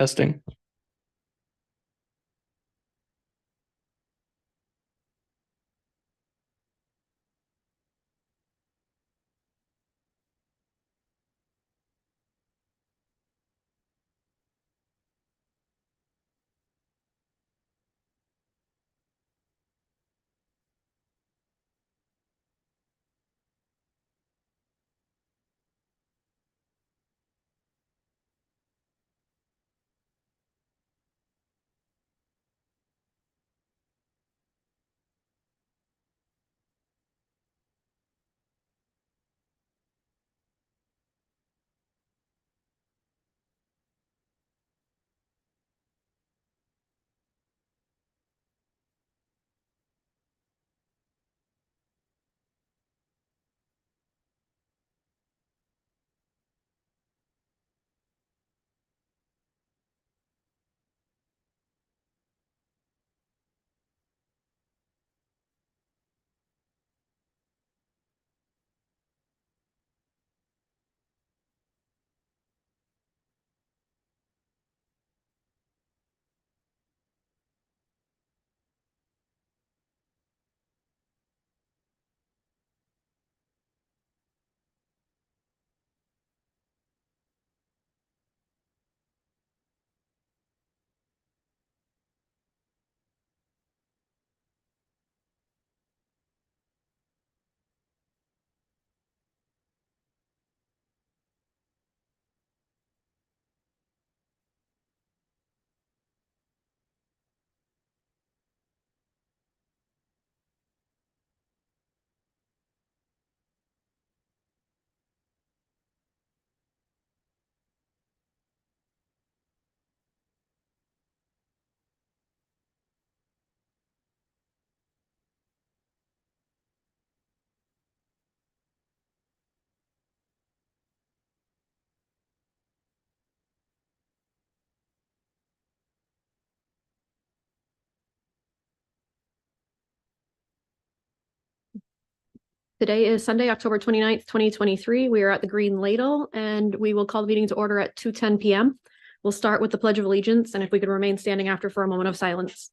Testing. Today is Sunday, October 29th, 2023. We are at the Green Ladle and we will call the meeting to order at 2:10 p.m. We'll start with the Pledge of Allegiance, and if we could remain standing after for a moment of silence.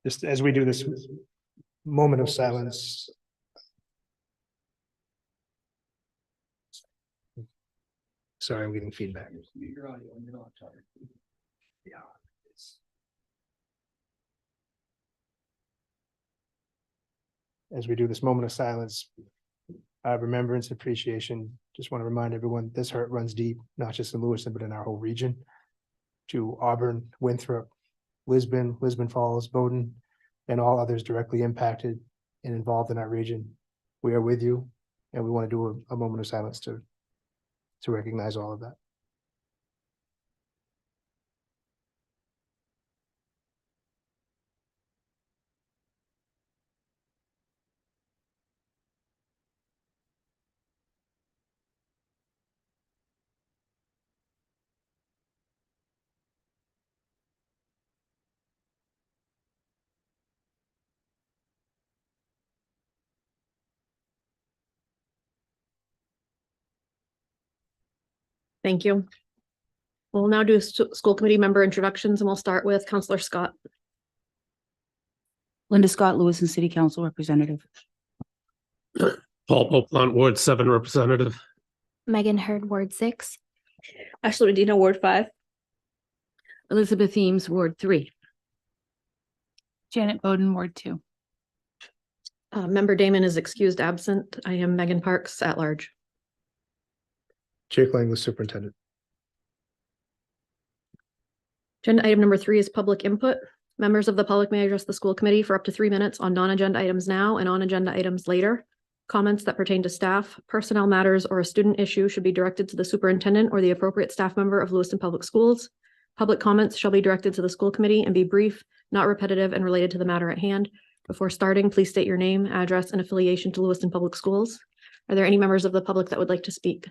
Just as we do this moment of silence. Sorry, I'm getting feedback. Yeah. As we do this moment of silence, remembrance, appreciation, just want to remind everyone this hurt runs deep, not just in Lewiston, but in our whole region. To Auburn, Winthrop, Lisbon Falls, Bowdoin, and all others directly impacted and involved in our region. We are with you, and we want to do a moment of silence to recognize all of that. Thank you. We'll now do school committee member introductions, and we'll start with Counselor Scott. Linda Scott, Lewiston City Council Representative. Paul Poplant, Ward 7 Representative. Megan Hurd, Ward 6. Ashley Medina, Ward 5. Elizabeth Eames, Ward 3. Janet Bowden, Ward 2. Member Damon is excused absent. I am Megan Parks at large. Jake Langley, Superintendent. Agenda item number 3 is public input. Members of the public may address the school committee for up to 3 minutes on non-agenda items now and on agenda items later. Comments that pertain to staff, personnel matters, or a student issue should be directed to the superintendent or the appropriate staff member of Lewiston Public Schools. Public comments shall be directed to the school committee and be brief, not repetitive, and related to the matter at hand. Before starting, please state your name, address, and affiliation to Lewiston Public Schools. Are there any members of the public that would like to speak?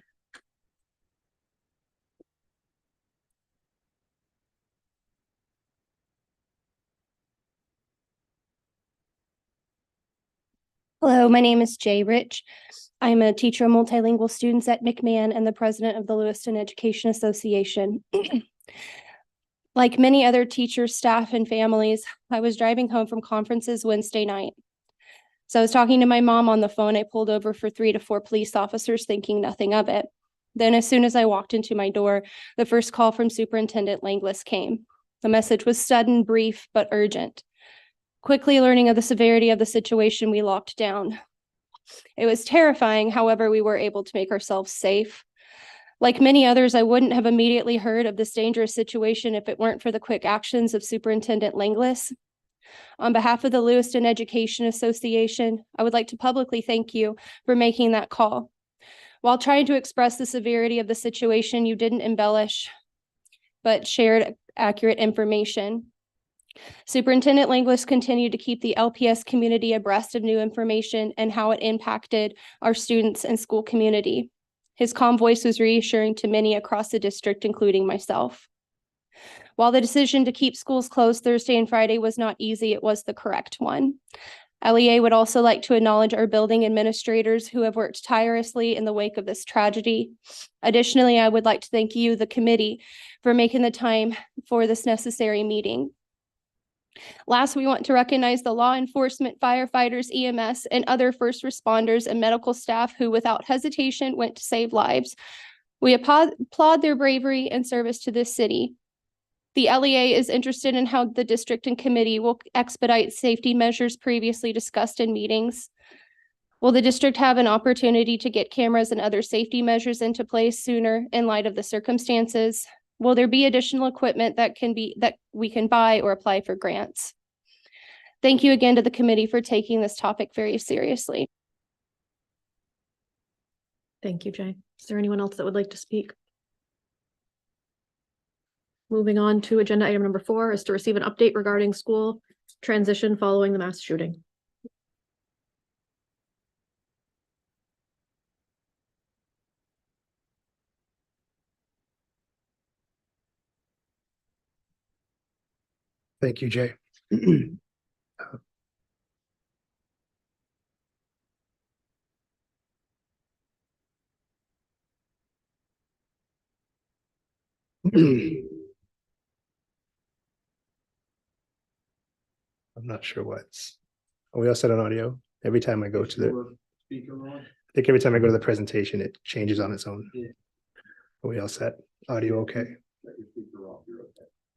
Hello, my name is Jay Rich. I'm a teacher of multilingual students at McMahon and the president of the Lewiston Education Association. Like many other teachers, staff, and families, I was driving home from conferences Wednesday night. So I was talking to my mom on the phone. I pulled over for 3 to 4 police officers thinking nothing of it. Then as soon as I walked into my door, the first call from Superintendent Langlis came. The message was sudden, brief, but urgent. Quickly learning of the severity of the situation, we locked down. It was terrifying, however, we were able to make ourselves safe. Like many others, I wouldn't have immediately heard of this dangerous situation if it weren't for the quick actions of Superintendent Langlis. On behalf of the Lewiston Education Association, I would like to publicly thank you for making that call. While trying to express the severity of the situation, you didn't embellish, but shared accurate information. Superintendent Langlis continued to keep the LPS community abreast of new information and how it impacted our students and school community. His calm voice was reassuring to many across the district, including myself. While the decision to keep schools closed Thursday and Friday was not easy, it was the correct one. LEA would also like to acknowledge our building administrators who have worked tirelessly in the wake of this tragedy. Additionally, I would like to thank you, the committee, for making the time for this necessary meeting. Last, we want to recognize the law enforcement, firefighters, EMS, and other first responders and medical staff who, without hesitation, went to save lives. We applaud their bravery and service to this city. The LEA is interested in how the district and committee will expedite safety measures previously discussed in meetings. Will the district have an opportunity to get cameras and other safety measures into place sooner in light of the circumstances? Will there be additional equipment that we can buy or apply for grants? Thank you again to the committee for taking this topic very seriously. Thank you, Jay. Is there anyone else that would like to speak? Moving on to agenda item number 4 is to receive an update regarding school transition following the mass shooting. Thank you, Jay. I'm not sure what's. Are we all set on audio? Every time I go to the, I think every time I go to the presentation, it changes on its own. Are we all set? Audio okay?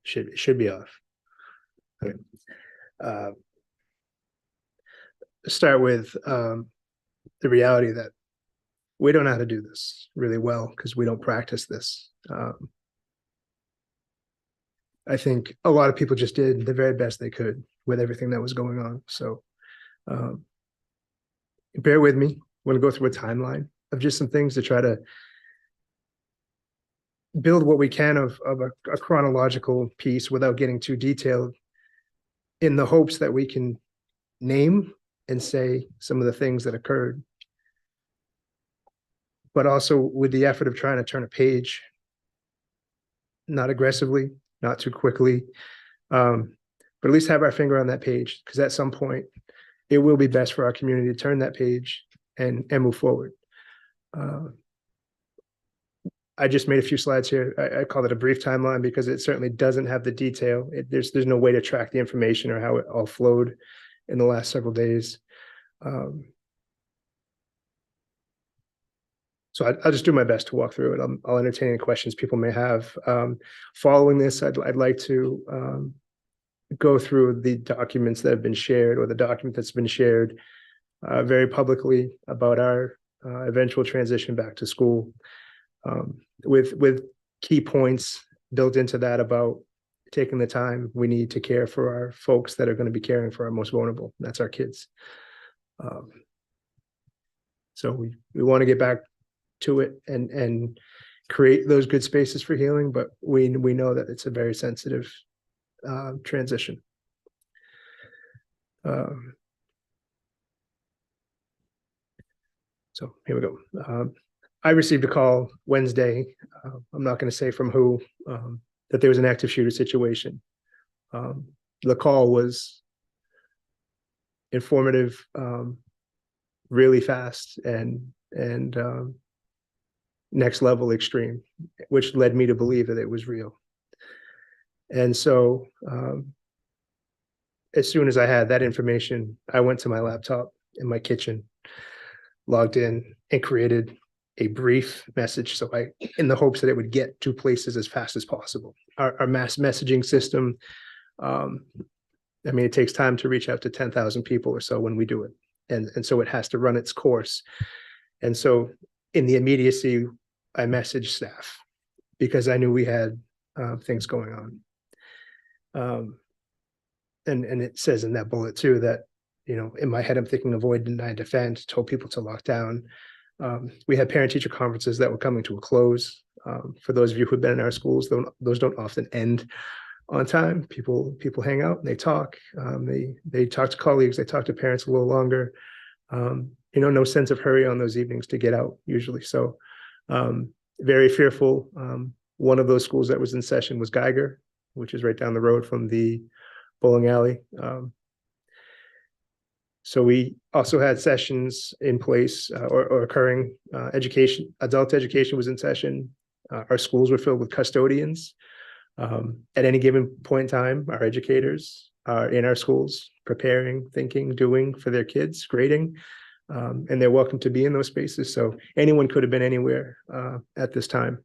Should be off. Okay. Start with the reality that we don't know how to do this really well because we don't practice this. I think a lot of people just did the very best they could with everything that was going on. So bear with me. I'm going to go through a timeline of just some things to try to build what we can of a chronological piece without getting too detailed, in the hopes that we can name and say some of the things that occurred, but also with the effort of trying to turn a page, not aggressively, not too quickly, but at least have our finger on that page, because at some point it will be best for our community to turn that page and move forward. I just made a few slides here. I call it a brief timeline because it certainly doesn't have the detail. There's no way to track the information or how it all flowed in the last several days. So I'll just do my best to walk through it. I'll entertain any questions people may have. Following this, I'd like to go through the documents that have been shared, or the document that's been shared very publicly about our eventual transition back to school, with key points built into that about taking the time we need to care for our folks that are going to be caring for our most vulnerable. That's our kids. So we want to get back to it and create those good spaces for healing, but we know that it's a very sensitive transition. So here we go. I received a call Wednesday. I'm not going to say from who, that there was an active shooter situation. The call was informative, really fast, and next level extreme, which led me to believe that it was real. And so as soon as I had that information, I went to my laptop in my kitchen, logged in, and created a brief message. So in the hopes that it would get to places as fast as possible. Our mass messaging system, I mean, it takes time to reach out to 10,000 people or so when we do it. And so it has to run its course. And so in the immediacy, I messaged staff because I knew we had things going on. And it says in that bullet too, that, you know, in my head, I'm thinking avoid, deny, defend, told people to lock down. We had parent-teacher conferences that were coming to a close. For those of you who've been in our schools, those don't often end on time. People hang out and they talk. They talk to colleagues. They talk to parents a little longer. You know, no sense of hurry on those evenings to get out usually. So very fearful. One of those schools that was in session was Geiger, which is right down the road from the bowling alley. So we also had sessions in place or occurring. Adult education was in session. Our schools were filled with custodians. At any given point in time, our educators are in our schools, preparing, thinking, doing for their kids, grading, and they're welcome to be in those spaces. So anyone could have been anywhere at this time.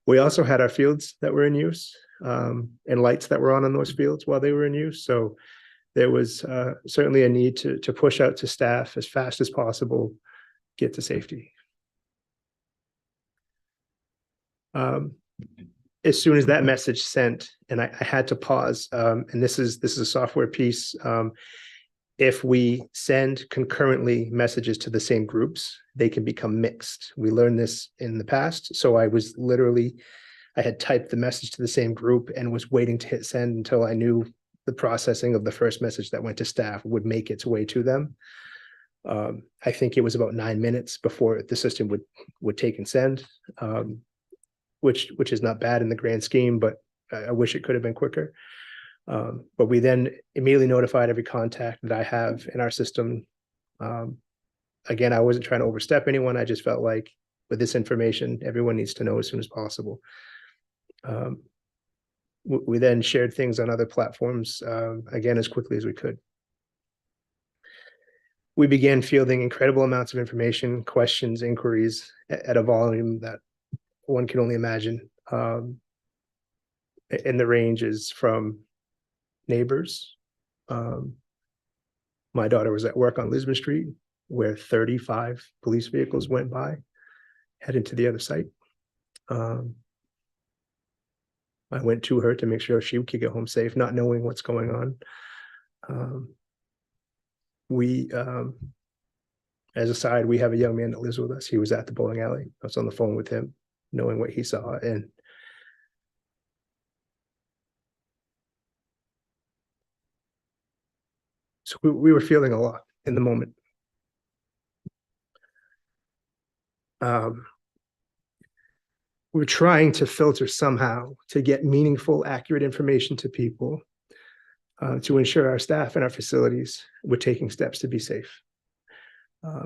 We also had our fields that were in use and lights that were on those fields while they were in use. So there was certainly a need to push out to staff as fast as possible, get to safety. As soon as that message sent, and I had to pause, and this is a software piece. If we send concurrently messages to the same groups, they can become mixed. We learned this in the past. So I had typed the message to the same group and was waiting to hit send until I knew the processing of the first message that went to staff would make its way to them. I think it was about 9 minutes before the system would take and send, which is not bad in the grand scheme, but I wish it could have been quicker. But we then immediately notified every contact that I have in our system. Again, I wasn't trying to overstep anyone. I just felt like with this information, everyone needs to know as soon as possible. We then shared things on other platforms, again, as quickly as we could. We began fielding incredible amounts of information, questions, inquiries at a volume that one can only imagine. And the range is from neighbors. My daughter was at work on Lisbon Street where 35 police vehicles went by, heading to the other site. I went to her to make sure she could get home safe, not knowing what's going on. As a side, we have a young man that lives with us. He was at the bowling alley. I was on the phone with him, knowing what he saw. And so we were feeling a lot in the moment. We're trying to filter somehow to get meaningful, accurate information to people to ensure our staff and our facilities were taking steps to be safe.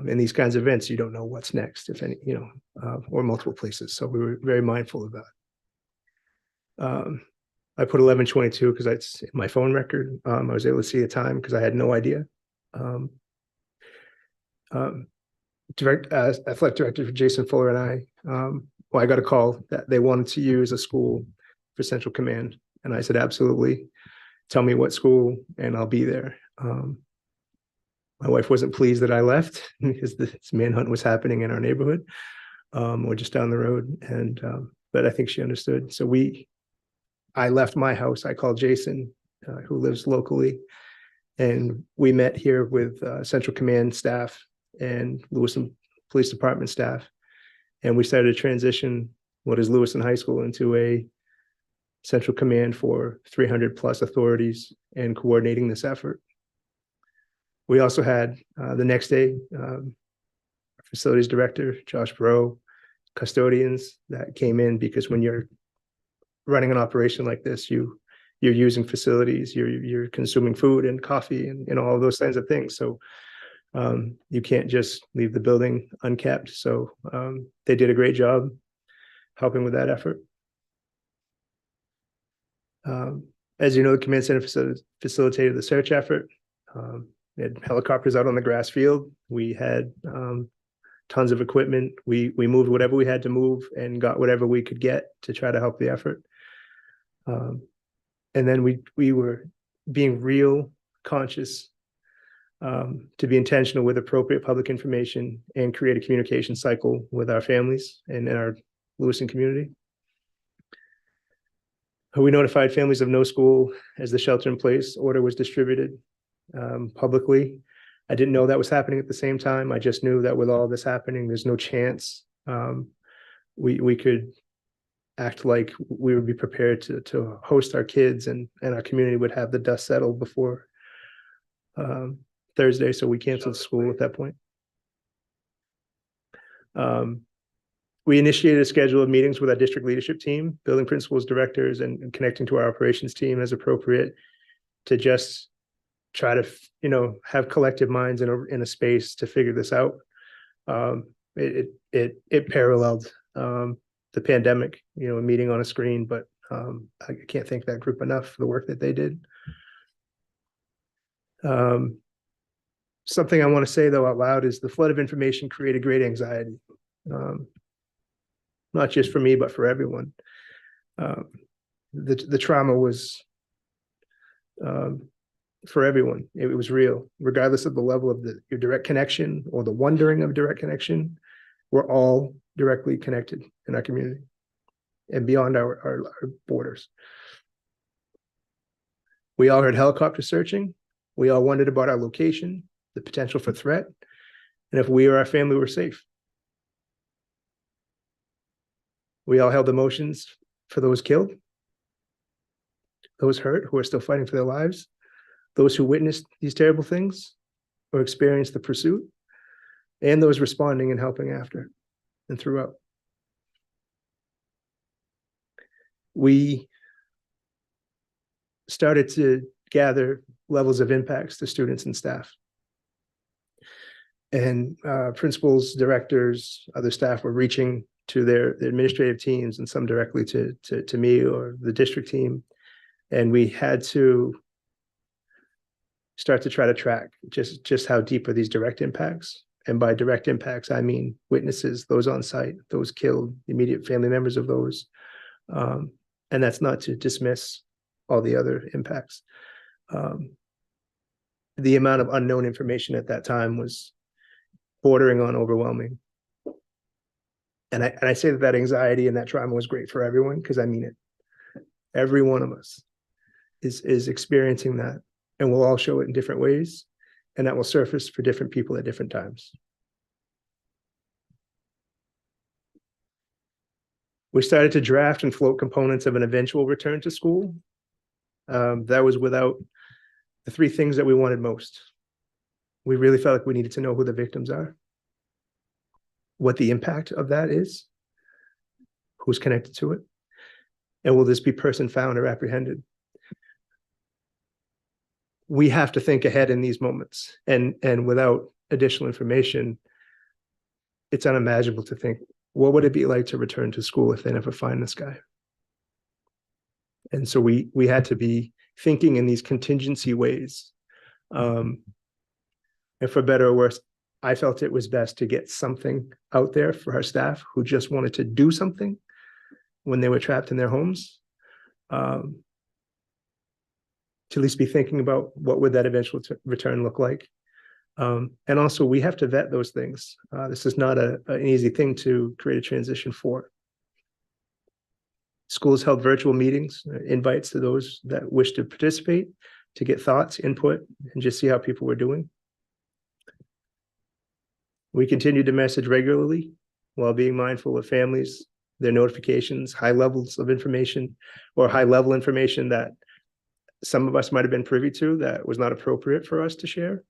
In these kinds of events, you don't know what's next, if any, or multiple places. So we were very mindful of that. I put 11:22 because it's in my phone record. I was able to see the time because I had no idea. Athletic director Jason Fuller and I got a call that they wanted to use a school for Central Command. And I said, absolutely. Tell me what school and I'll be there. My wife wasn't pleased that I left because this manhunt was happening in our neighborhood or just down the road. And but I think she understood. So I left my house. I called Jason, who lives locally, and we met here with Central Command staff and Lewiston police department staff. And we started to transition what is Lewiston High School into a central command for 300 plus authorities and coordinating this effort. We also had the next day, facilities director, Josh Bro, custodians that came in, because when you're running an operation like this, you're using facilities, you're consuming food and coffee and all of those kinds of things. So you can't just leave the building unkept. So they did a great job helping with that effort. As you know, the command center facilitated the search effort. We had helicopters out on the grass field. We had tons of equipment. We moved whatever we had to move and got whatever we could get to try to help the effort. And then we were being real conscious to be intentional with appropriate public information and create a communication cycle with our families and in our Lewiston community. We notified families of no school as the shelter-in-place order was distributed publicly. I didn't know that was happening at the same time. I just knew that with all this happening, there's no chance we could act like we would be prepared to host our kids and our community would have the dust settled before Thursday. So we canceled school at that point. We initiated a schedule of meetings with our district leadership team, building principals, directors, and connecting to our operations team as appropriate to just try to, have collective minds in a space to figure this out. It paralleled the pandemic, a meeting on a screen, but I can't thank that group enough for the work that they did. Something I want to say though out loud is the flood of information created great anxiety. Not just for me, but for everyone. The trauma was for everyone. It was real, regardless of the level of your direct connection or the wondering of direct connection. We're all directly connected in our community and beyond our borders. We all heard helicopter searching. We all wondered about our location, the potential for threat, and if we or our family were safe. We all held emotions for those killed, those hurt who are still fighting for their lives, those who witnessed these terrible things or experienced the pursuit, and those responding and helping after and throughout. We started to gather levels of impacts to students and staff. And principals, directors, other staff were reaching to their administrative teams and some directly to me or the district team. And we had to start to try to track just how deep are these direct impacts. And by direct impacts, I mean witnesses, those on site, those killed, immediate family members of those. And that's not to dismiss all the other impacts. The amount of unknown information at that time was bordering on overwhelming. And I say that anxiety and that trauma was great for everyone, because I mean it. Every one of us is experiencing that, and we'll all show it in different ways, and that will surface for different people at different times. We started to draft and float components of an eventual return to school. That was without the three things that we wanted most. We really felt like we needed to know who the victims are, what the impact of that is, who's connected to it, and will this be person found or apprehended? We have to think ahead in these moments, and without additional information, it's unimaginable to think, what would it be like to return to school if they never find this guy? And so we had to be thinking in these contingency ways. And for better or worse, I felt it was best to get something out there for our staff who just wanted to do something when they were trapped in their homes, to at least be thinking about what would that eventual return look like. And also, we have to vet those things. This is not an easy thing to create a transition for. Schools held virtual meetings, invites to those that wish to participate, to get thoughts, input, and just see how people were doing. We continue to message regularly while being mindful of families, their notifications, high levels of information, or high level information that some of us might have been privy to that was not appropriate for us to share.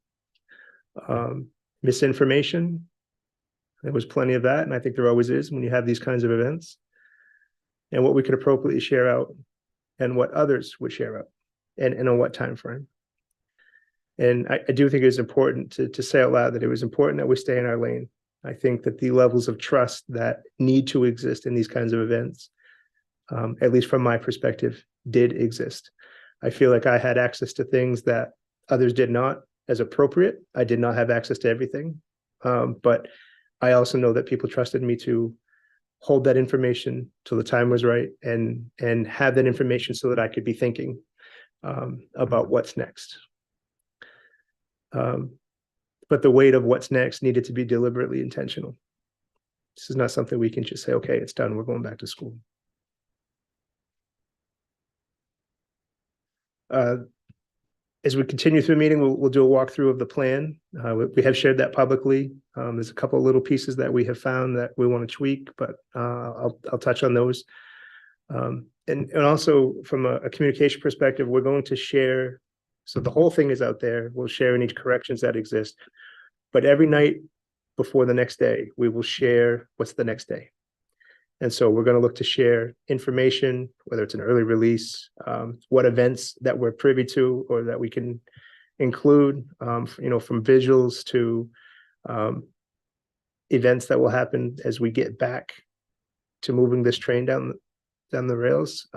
Misinformation, there was plenty of that, and I think there always is when you have these kinds of events. And what we could appropriately share out and what others would share out and on what time frame. And I do think it's important to say out loud that it was important that we stay in our lane. I think that the levels of trust that need to exist in these kinds of events, at least from my perspective, did exist. I feel like I had access to things that others did not as appropriate. I did not have access to everything. But I also know that people trusted me to hold that information till the time was right and have that information so that I could be thinking about what's next. But the weight of what's next needed to be deliberately intentional. This is not something we can just say, okay, it's done, we're going back to school. As we continue through the meeting, we'll do a walkthrough of the plan. We have shared that publicly. There's a couple of little pieces that we have found that we want to tweak, but I'll touch on those. And also from a communication perspective, we're going to share. So the whole thing is out there. We'll share any corrections that exist. But every night before the next day, we will share what's the next day. And so we're going to look to share information, whether it's an early release, what events that we're privy to or that we can include, from visuals to events that will happen as we get back to moving this train down the rails.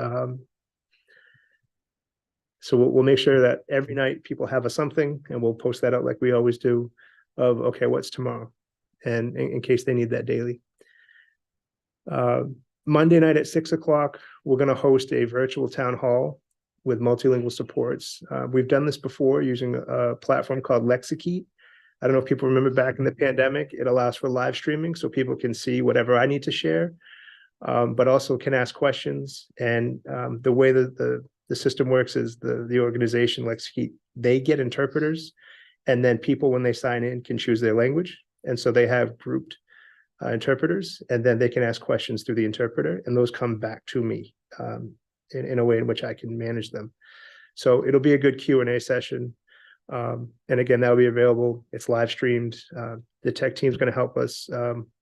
So we'll make sure that every night people have something, and we'll post that out like we always do of, okay, what's tomorrow? And in case they need that daily. Monday night at 6 o'clock, we're going to host a virtual town hall with multilingual supports. We've done this before using a platform called Lexikeet. I don't know if people remember back in the pandemic, it allows for live streaming so people can see whatever I need to share, but also can ask questions. And the way that the system works is the organization Lexikeet, they get interpreters, and then people, when they sign in, can choose their language. And so they have grouped interpreters, and then they can ask questions through the interpreter, and those come back to me in a way in which I can manage them. So it'll be a good Q&A session. And again, that'll be available. It's live streamed. The tech team is going to help us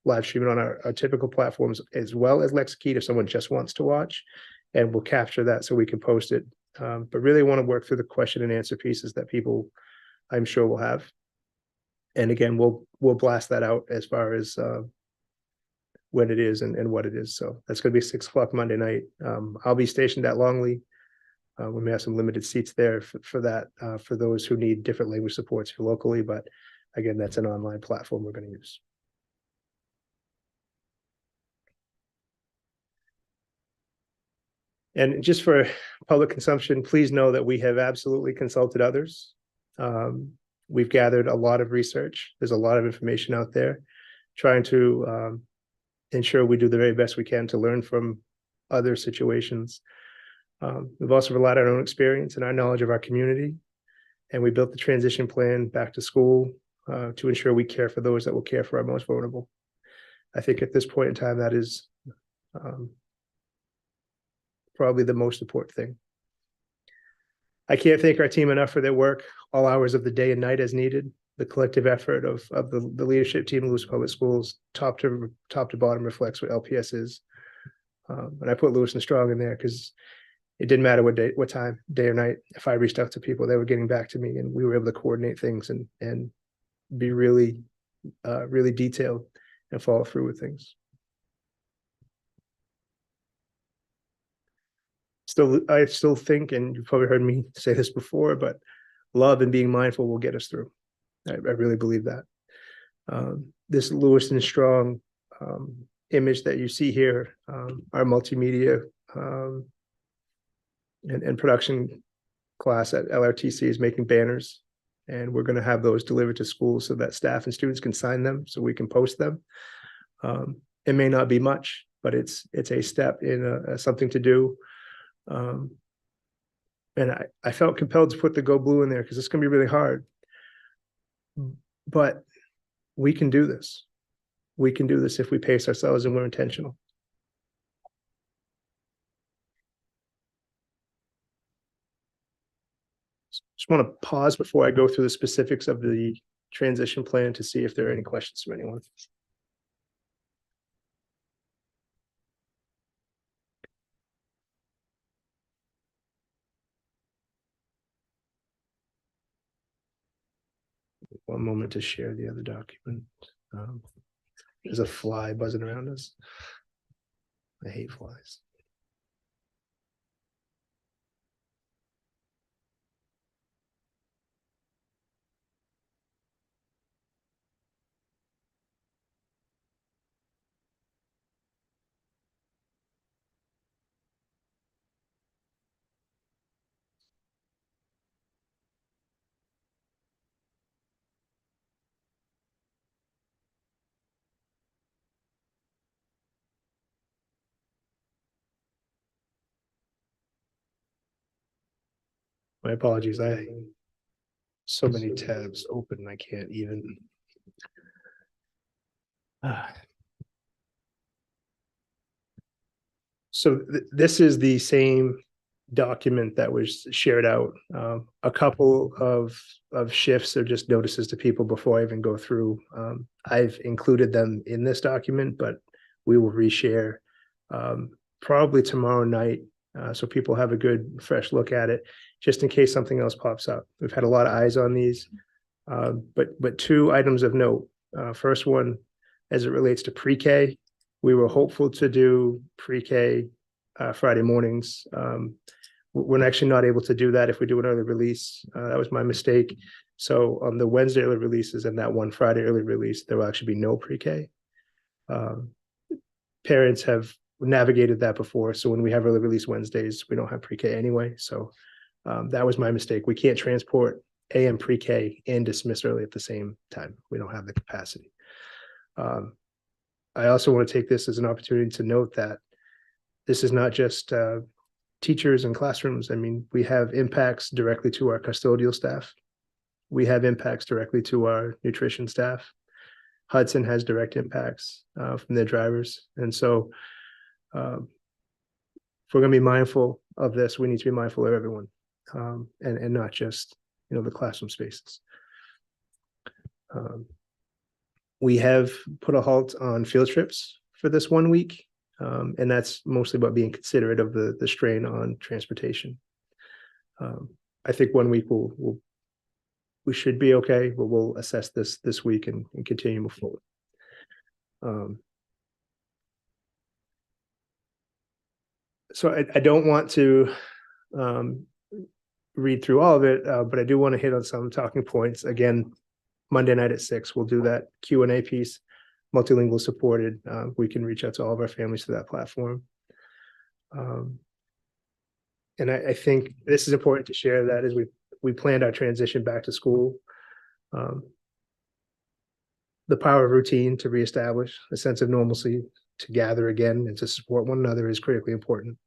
live stream it on our typical platforms, as well as Lexikeet if someone just wants to watch, and we'll capture that so we can post it. But really want to work through the question and answer pieces that people, I'm sure, will have. And again, we'll blast that out as far as when it is and what it is. So that's going to be 6 o'clock Monday night. I'll be stationed at Longley. We may have some limited seats there for that, for those who need different language supports for locally. But again, that's an online platform we're going to use. And just for public consumption, please know that we have absolutely consulted others. We've gathered a lot of research. There's a lot of information out there, trying to ensure we do the very best we can to learn from other situations. We've also relied on our own experience and our knowledge of our community. And we built the transition plan back to school to ensure we care for those that will care for our most vulnerable. I think at this point in time, that is probably the most important thing. I can't thank our team enough for their work all hours of the day and night as needed. The collective effort of the leadership team of Lewiston Public Schools, top to bottom, reflects what LPS is. And I put Lewiston Strong in there because it didn't matter what time, day or night. If I reached out to people, they were getting back to me, and we were able to coordinate things and be really detailed and follow through with things. I still think, and you've probably heard me say this before, but love and being mindful will get us through. I really believe that. This Lewiston Strong image that you see here, our multimedia and production class at LRTC is making banners, and we're going to have those delivered to schools so that staff and students can sign them so we can post them. It may not be much, but it's a step in something to do. And I felt compelled to put the Go Blue in there because it's going to be really hard. But we can do this. We can do this if we pace ourselves and we're intentional. Just want to pause before I go through the specifics of the transition plan to see if there are any questions from anyone. One moment to share the other document. There's a fly buzzing around us. I hate flies. My apologies. I so many tabs open. I can't even. So this is the same document that was shared out. A couple of shifts or just notices to people before I even go through. I've included them in this document, but we will reshare probably tomorrow night, so people have a good fresh look at it, just in case something else pops up. We've had a lot of eyes on these, but two items of note. First one, as it relates to pre-K, we were hopeful to do pre-K Friday mornings. We're actually not able to do that if we do an early release. That was my mistake. So on the Wednesday early releases and that one Friday early release, there will actually be no pre-K. Parents have navigated that before. So when we have early release Wednesdays, we don't have pre-K anyway. So that was my mistake. We can't transport AM pre-K and dismiss early at the same time. We don't have the capacity. I also want to take this as an opportunity to note that this is not just teachers and classrooms. I mean, we have impacts directly to our custodial staff. We have impacts directly to our nutrition staff. Hudson has direct impacts from their drivers. And so if we're going to be mindful of this, we need to be mindful of everyone, and not just, the classroom spaces. We have put a halt on field trips for this 1 week. And that's mostly about being considerate of the strain on transportation. I think 1 week we should be okay, but we'll assess this week and continue to move forward. So I don't want to read through all of it, but I do want to hit on some talking points. Again, Monday night at 6, we'll do that Q&A piece. Multilingual supported. We can reach out to all of our families through that platform. And I think this is important to share that as we planned our transition back to school, the power of routine to reestablish a sense of normalcy, to gather again and to support one another is critically important.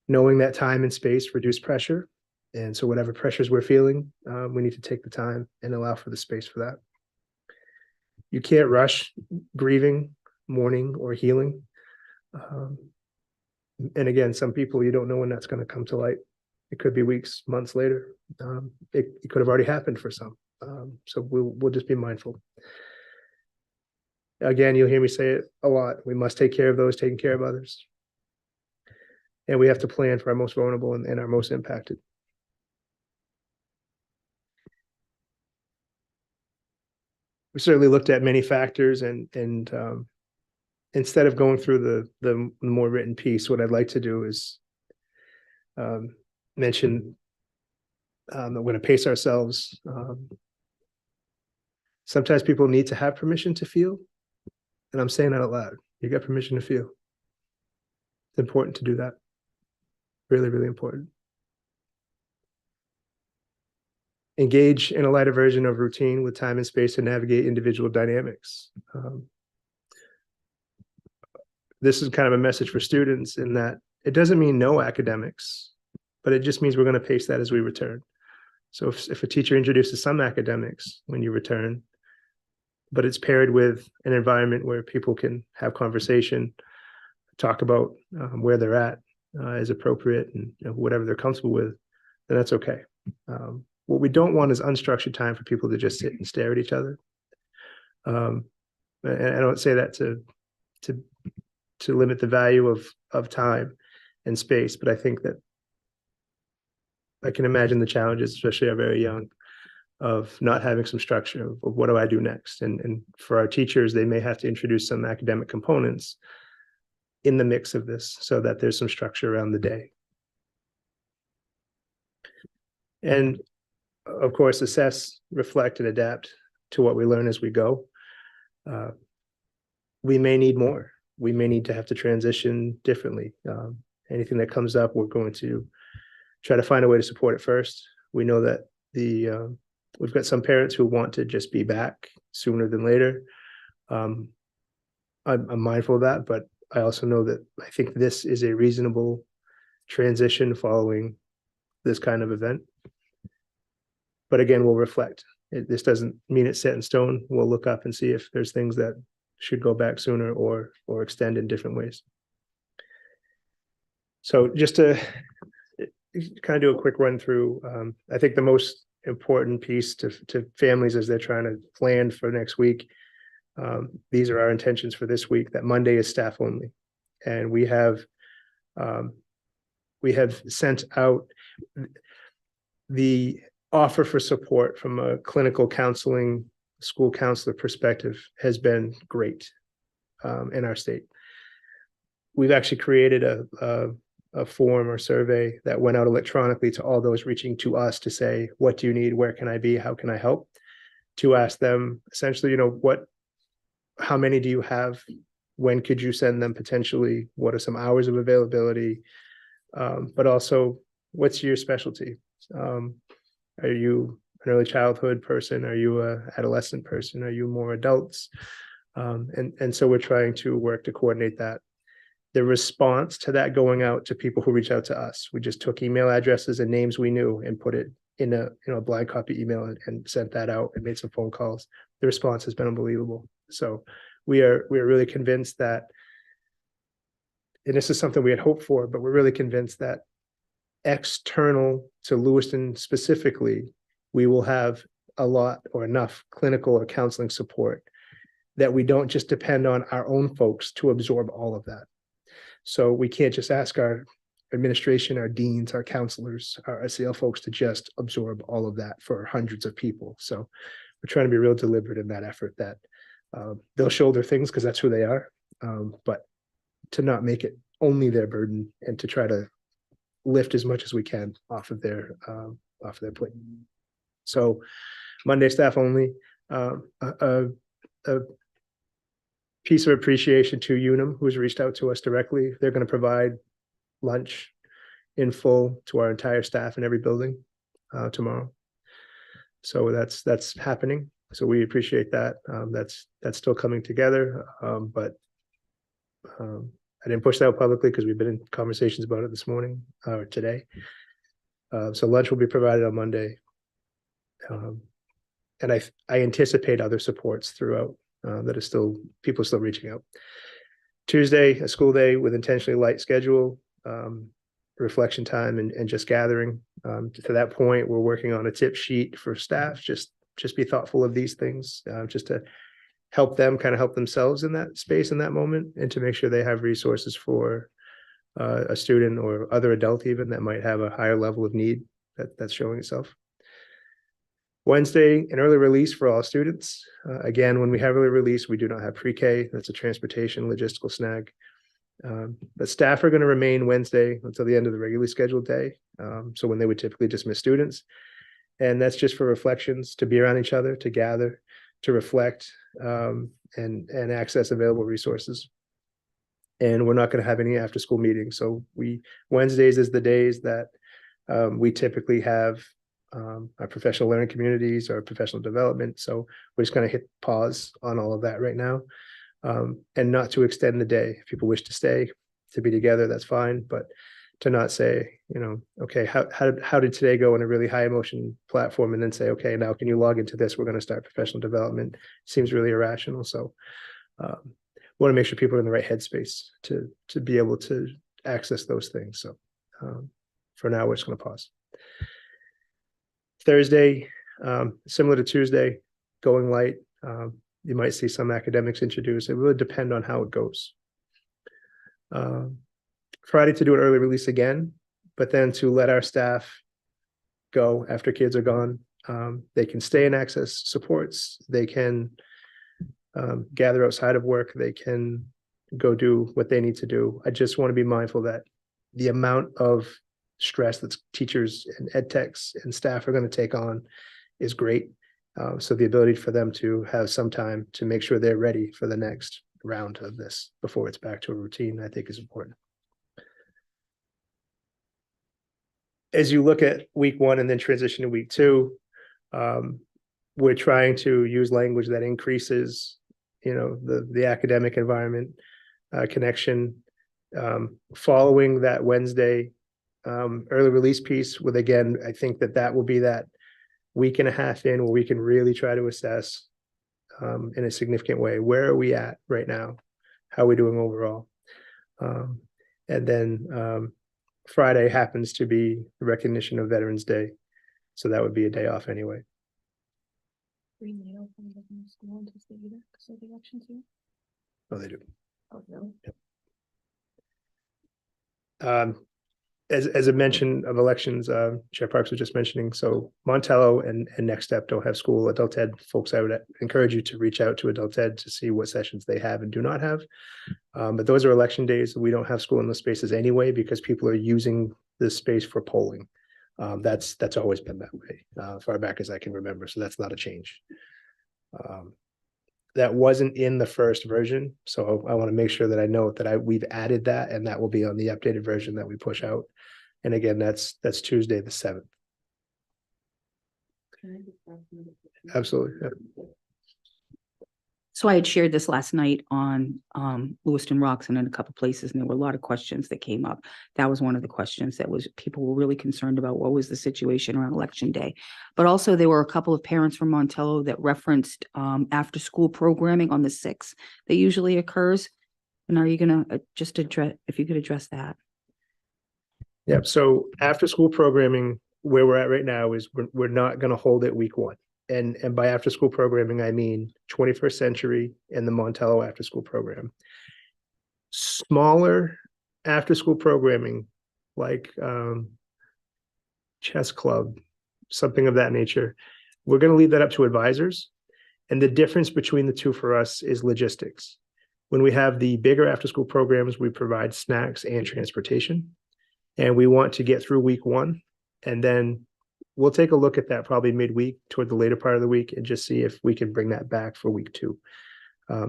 Knowing that time and space reduce pressure. And so whatever pressures we're feeling, we need to take the time and allow for the space for that. You can't rush grieving, mourning, or healing. And again, some people, you don't know when that's going to come to light. It could be weeks, months later. It could have already happened for some. So we'll just be mindful. Again, you'll hear me say it a lot. We must take care of those taking care of others. And we have to plan for our most vulnerable and our most impacted. We certainly looked at many factors, and instead of going through the more written piece, what I'd like to do is mention that we're going to pace ourselves. Sometimes people need to have permission to feel, and I'm saying that out loud. You got permission to feel. It's important to do that. Really, really important. Engage in a lighter version of routine with time and space to navigate individual dynamics. This is kind of a message for students in that it doesn't mean no academics, but it just means we're going to pace that as we return. So if a teacher introduces some academics when you return, but it's paired with an environment where people can have conversation, talk about where they're at is appropriate, and whatever they're comfortable with, then that's okay. What we don't want is unstructured time for people to just sit and stare at each other. And I don't say that to limit the value of time and space, but I think that I can imagine the challenges, especially are very young, of not having some structure of what do I do next. And for our teachers, they may have to introduce some academic components in the mix of this so that there's some structure around the day. And of course, assess, reflect, and adapt to what we learn as we go. We may need more. We may need to have to transition differently. Anything that comes up, we're going to try to find a way to support it first. We know that we've got some parents who want to just be back sooner than later. I'm mindful of that, but I also know that I think this is a reasonable transition following this kind of event. But again, we'll reflect. This doesn't mean it's set in stone. We'll look up and see if there's things that should go back sooner or extend in different ways. So just to kind of do a quick run through, I think the most important piece to families as they're trying to plan for next week, these are our intentions for this week, that Monday is staff only. And we have sent out the offer for support from a clinical counseling, school counselor perspective has been great in our state. We've actually created a form or survey that went out electronically to all those reaching to us to say, what do you need? Where can I be? How can I help? To ask them essentially, how many do you have? When could you send them potentially? What are some hours of availability? But also, what's your specialty? Are you an early childhood person? Are you an adolescent person? Are you more adults? And so we're trying to work to coordinate that. The response to that going out to people who reach out to us, we just took email addresses and names we knew and put it in a blind copy email and sent that out and made some phone calls. The response has been unbelievable. So we are really convinced that, and this is something we had hoped for, but we're really convinced that external to Lewiston specifically, we will have a lot or enough clinical or counseling support that we don't just depend on our own folks to absorb all of that. So we can't just ask our administration, our deans, our counselors, our SEL folks to just absorb all of that for hundreds of people. So we're trying to be real deliberate in that effort that they'll shoulder things because that's who they are, but to not make it only their burden and to try to lift as much as we can off of their plate. So Monday staff only. A piece of appreciation to Unum, who's reached out to us directly. They're going to provide lunch in full to our entire staff in every building tomorrow. So that's happening. So we appreciate that. That's still coming together, but I didn't push that out publicly because we've been in conversations about it this morning or today. So lunch will be provided on Monday. And I anticipate other supports throughout that are still, people are still reaching out. Tuesday, a school day with intentionally light schedule, reflection time and just gathering. To that point, we're working on a tip sheet for staff. Just be thoughtful of these things, just to help them kind of help themselves in that space in that moment, and to make sure they have resources for a student or other adult even that might have a higher level of need that's showing itself. Wednesday, an early release for all students. Again, when we have early release, we do not have pre-K. That's a transportation logistical snag. But staff are going to remain Wednesday until the end of the regularly scheduled day. So when they would typically dismiss students. And that's just for reflections, to be around each other, to gather, to reflect, and access available resources. And we're not going to have any after school meetings. So Wednesdays is the days that we typically have our professional learning communities, our professional development. So we're just going to hit pause on all of that right now, and not to extend the day. If people wish to stay, to be together, that's fine, but to not say, okay, how did today go in a really high emotion platform, and then say, okay, now can you log into this? We're going to start professional development. Seems really irrational. So want to make sure people are in the right headspace to be able to access those things. So for now, we're just going to pause. Thursday, similar to Tuesday, going light. You might see some academics introduced. It will depend on how it goes. Friday to do an early release again, but then to let our staff go after kids are gone. They can stay and access supports. They can gather outside of work. They can go do what they need to do. I just want to be mindful that the amount of stress that teachers and ed techs and staff are going to take on is great. So the ability for them to have some time to make sure they're ready for the next round of this before it's back to a routine, I think is important. As you look at week one and then transition to week two, we're trying to use language that increases, the academic environment connection. Following that Wednesday early release piece with, again, I think that will be that week and a half in where we can really try to assess in a significant way, where are we at right now? How are we doing overall? And then Friday happens to be the recognition of Veterans Day. So that would be a day off anyway. Oh, they do. Oh, really? Yep. As a mention of elections, Chair Parks was just mentioning, so Montello and Next Step don't have school. Adult Ed folks, I would encourage you to reach out to Adult Ed to see what sessions they have and do not have. But those are election days. We don't have school in those spaces anyway, because people are using this space for polling. That's always been that way, far back as I can remember. So that's not a change. That wasn't in the first version. So I want to make sure that I know that we've added that, and that will be on the updated version that we push out. And again, that's Tuesday, the 7th. Absolutely. Yeah. So I had shared this last night on Lewiston Rocks and in a couple places, and there were a lot of questions that came up. That was one of the questions that people were really concerned about. What was the situation around Election Day? But also there were a couple of parents from Montello that referenced after school programming on the 6th that usually occurs. And are you going to just address, if you could address that? Yeah. So after school programming, where we're at right now is we're not going to hold it week one. And by after school programming, I mean 21st Century and the Montello after school program. Smaller after school programming, like chess club, something of that nature. We're going to leave that up to advisors. And the difference between the two for us is logistics. When we have the bigger after school programs, we provide snacks and transportation. And we want to get through week one, and then we'll take a look at that probably midweek toward the later part of the week and just see if we can bring that back for week two.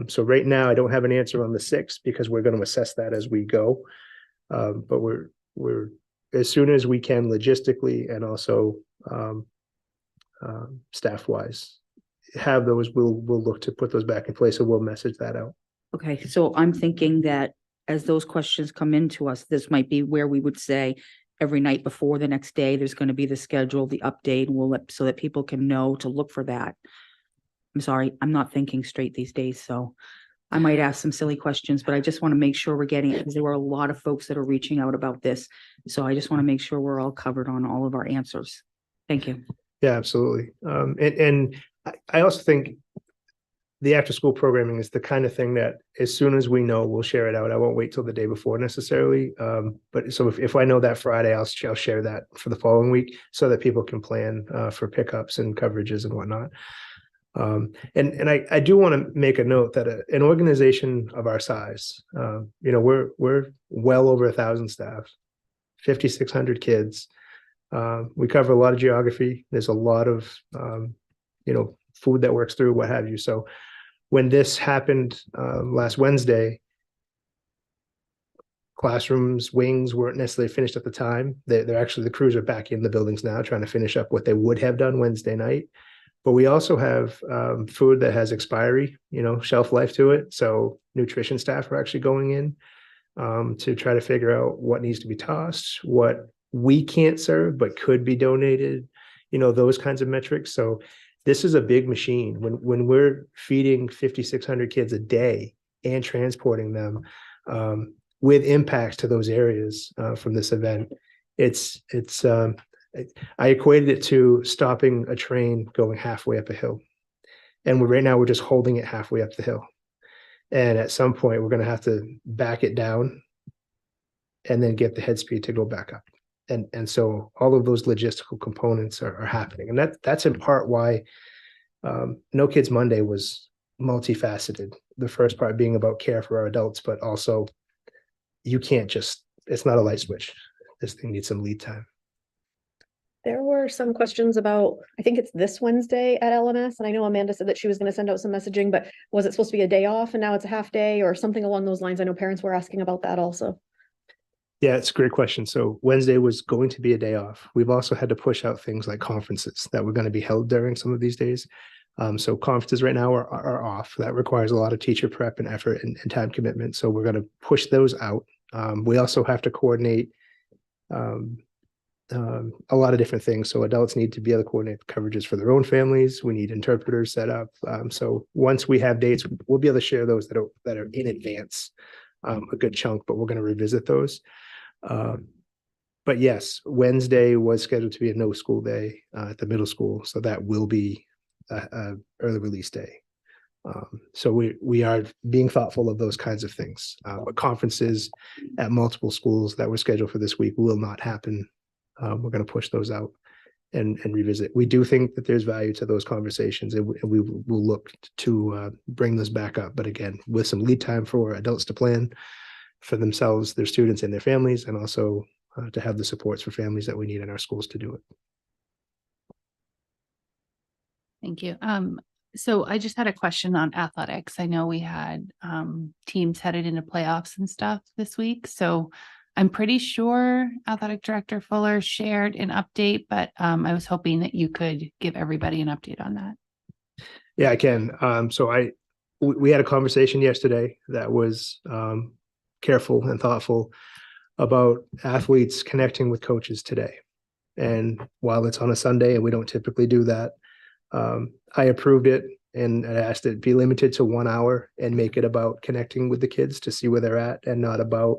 So right now I don't have an answer on the 6th because we're going to assess that as we go. But we're as soon as we can logistically and also staff wise have those, we'll look to put those back in place, and we'll message that out. Okay, so I'm thinking that as those questions come into us, this might be where we would say every night before the next day, there's going to be the schedule, the update, and so that people can know to look for that. I'm sorry, I'm not thinking straight these days, so I might ask some silly questions, but I just want to make sure we're getting it, because there were a lot of folks that are reaching out about this. So I just want to make sure we're all covered on all of our answers. Thank you. Yeah, absolutely. And I also think the after school programming is the kind of thing that as soon as we know, we'll share it out. I won't wait till the day before necessarily. But so if I know that Friday, I'll share that for the following week so that people can plan for pickups and coverages and whatnot. And I do want to make a note that an organization of our size, we're well over 1,000 staff, 5,600 kids. We cover a lot of geography. There's a lot of, food that works through, what have you. So when this happened last Wednesday, classrooms, wings weren't necessarily finished at the time. They're actually, the crews are back in the buildings now trying to finish up what they would have done Wednesday night. But we also have food that has expiry, shelf life to it. So nutrition staff are actually going in. to try to figure out what needs to be tossed, what we can't serve but could be donated, those kinds of metrics. So this is a big machine. When we're feeding 5,600 kids a day and transporting them with impacts to those areas from this event, I equated it to stopping a train going halfway up a hill. And right now we're just holding it halfway up the hill. And at some point we're going to have to back it down and then get the head speed to go back up. And so all of those logistical components are happening. And that's in part why No Kids Monday was multifaceted. The first part being about care for our adults, but also it's not a light switch. This thing needs some lead time. There were some questions about, I think it's this Wednesday at LMS, and I know Amanda said that she was going to send out some messaging, but was it supposed to be a day off and now it's a half day or something along those lines? I know parents were asking about that also. Yeah, it's a great question. So Wednesday was going to be a day off. We've also had to push out things like conferences that were going to be held during some of these days. So conferences right now are off. That requires a lot of teacher prep and effort and time commitment. So we're going to push those out. We also have to coordinate a lot of different things. So adults need to be able to coordinate coverages for their own families. We need interpreters set up. So once we have dates, we'll be able to share those that are in advance, a good chunk, but we're going to revisit those. But yes, Wednesday was scheduled to be a no school day at the middle school. So that will be a early release day. So we are being thoughtful of those kinds of things. But conferences at multiple schools that were scheduled for this week will not happen. We're going to push those out and revisit. We do think that there's value to those conversations, and we will look to bring those back up. But again, with some lead time for adults to plan for themselves, their students, and their families, and also to have the supports for families that we need in our schools to do it. Thank you. So I just had a question on athletics. I know we had teams headed into playoffs and stuff this week. So I'm pretty sure Athletic Director Fuller shared an update, but I was hoping that you could give everybody an update on that. Yeah, I can. So we had a conversation yesterday that was careful and thoughtful about athletes connecting with coaches today. And while it's on a Sunday and we don't typically do that, I approved it and I asked it be limited to 1 hour and make it about connecting with the kids to see where they're at, and not about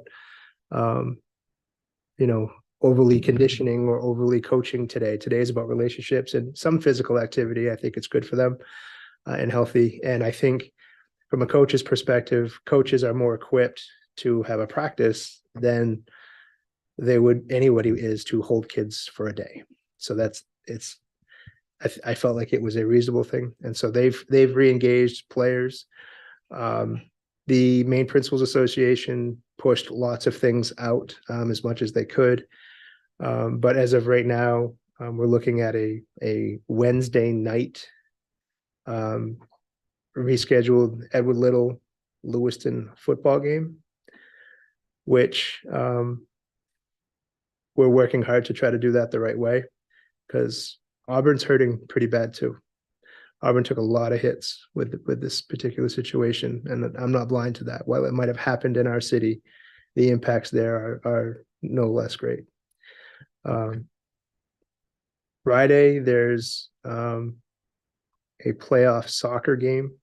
overly conditioning or overly coaching today. Today is about relationships and some physical activity. I think it's good for them and healthy. And I think from a coach's perspective, coaches are more equipped to have a practice than anybody is to hold kids for a day. So I felt like it was a reasonable thing. And so they've re-engaged players. The Maine Principals Association pushed lots of things out as much as they could. But as of right now, we're looking at a Wednesday night rescheduled Edward Little Lewiston football game, which we're working hard to try to do that the right way, because Auburn's hurting pretty bad too. Auburn took a lot of hits with this particular situation, and I'm not blind to that. While it might have happened in our city, the impacts there are no less great. Friday, there's a playoff soccer game.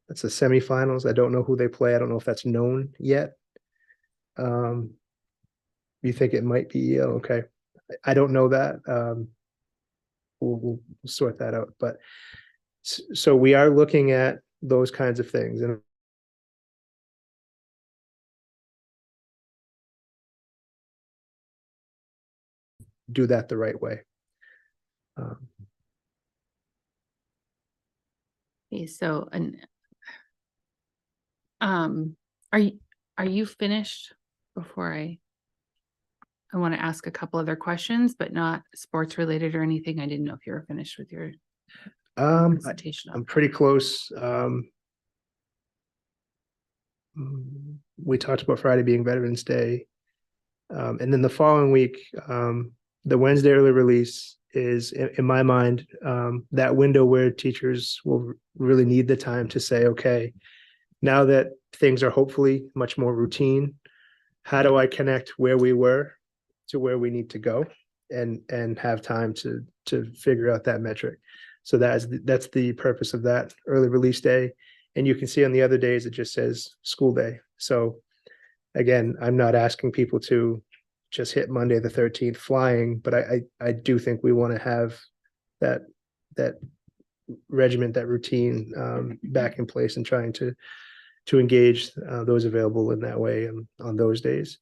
That's the semifinals. I don't know who they play. I don't know if that's known yet. You think it might be EO? Okay. I don't know that. We'll sort that out. But so we are looking at those kinds of things. And do that the right way. Okay, so are you finished before I want to ask a couple other questions, but not sports related or anything. I didn't know if you were finished with your presentation. I'm pretty close. We talked about Friday being Veterans Day. And then the following week, the Wednesday early release is, in my mind, that window where teachers will really need the time to say, okay, now that things are hopefully much more routine, how do I connect where we were to where we need to go and have time to figure out that metric? So that's the purpose of that early release day. And you can see on the other days, it just says school day. So again, I'm not asking people to just hit Monday the 13th flying, but I do think we want to have that regiment, that routine back in place and trying to engage those available in that way and on those days.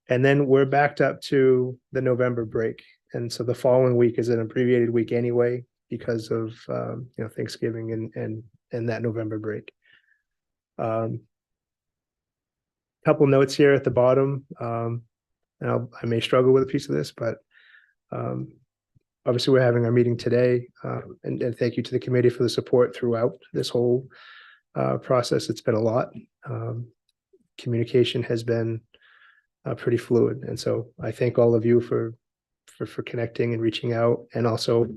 And then we're backed up to the November break. And so the following week is an abbreviated week anyway, because of Thanksgiving and that November break. Couple notes here at the bottom. And I may struggle with a piece of this, but obviously we're having our meeting today. And thank you to the committee for the support throughout this whole process. It's been a lot. Communication has been pretty fluid. And so I thank all of you for connecting and reaching out, and also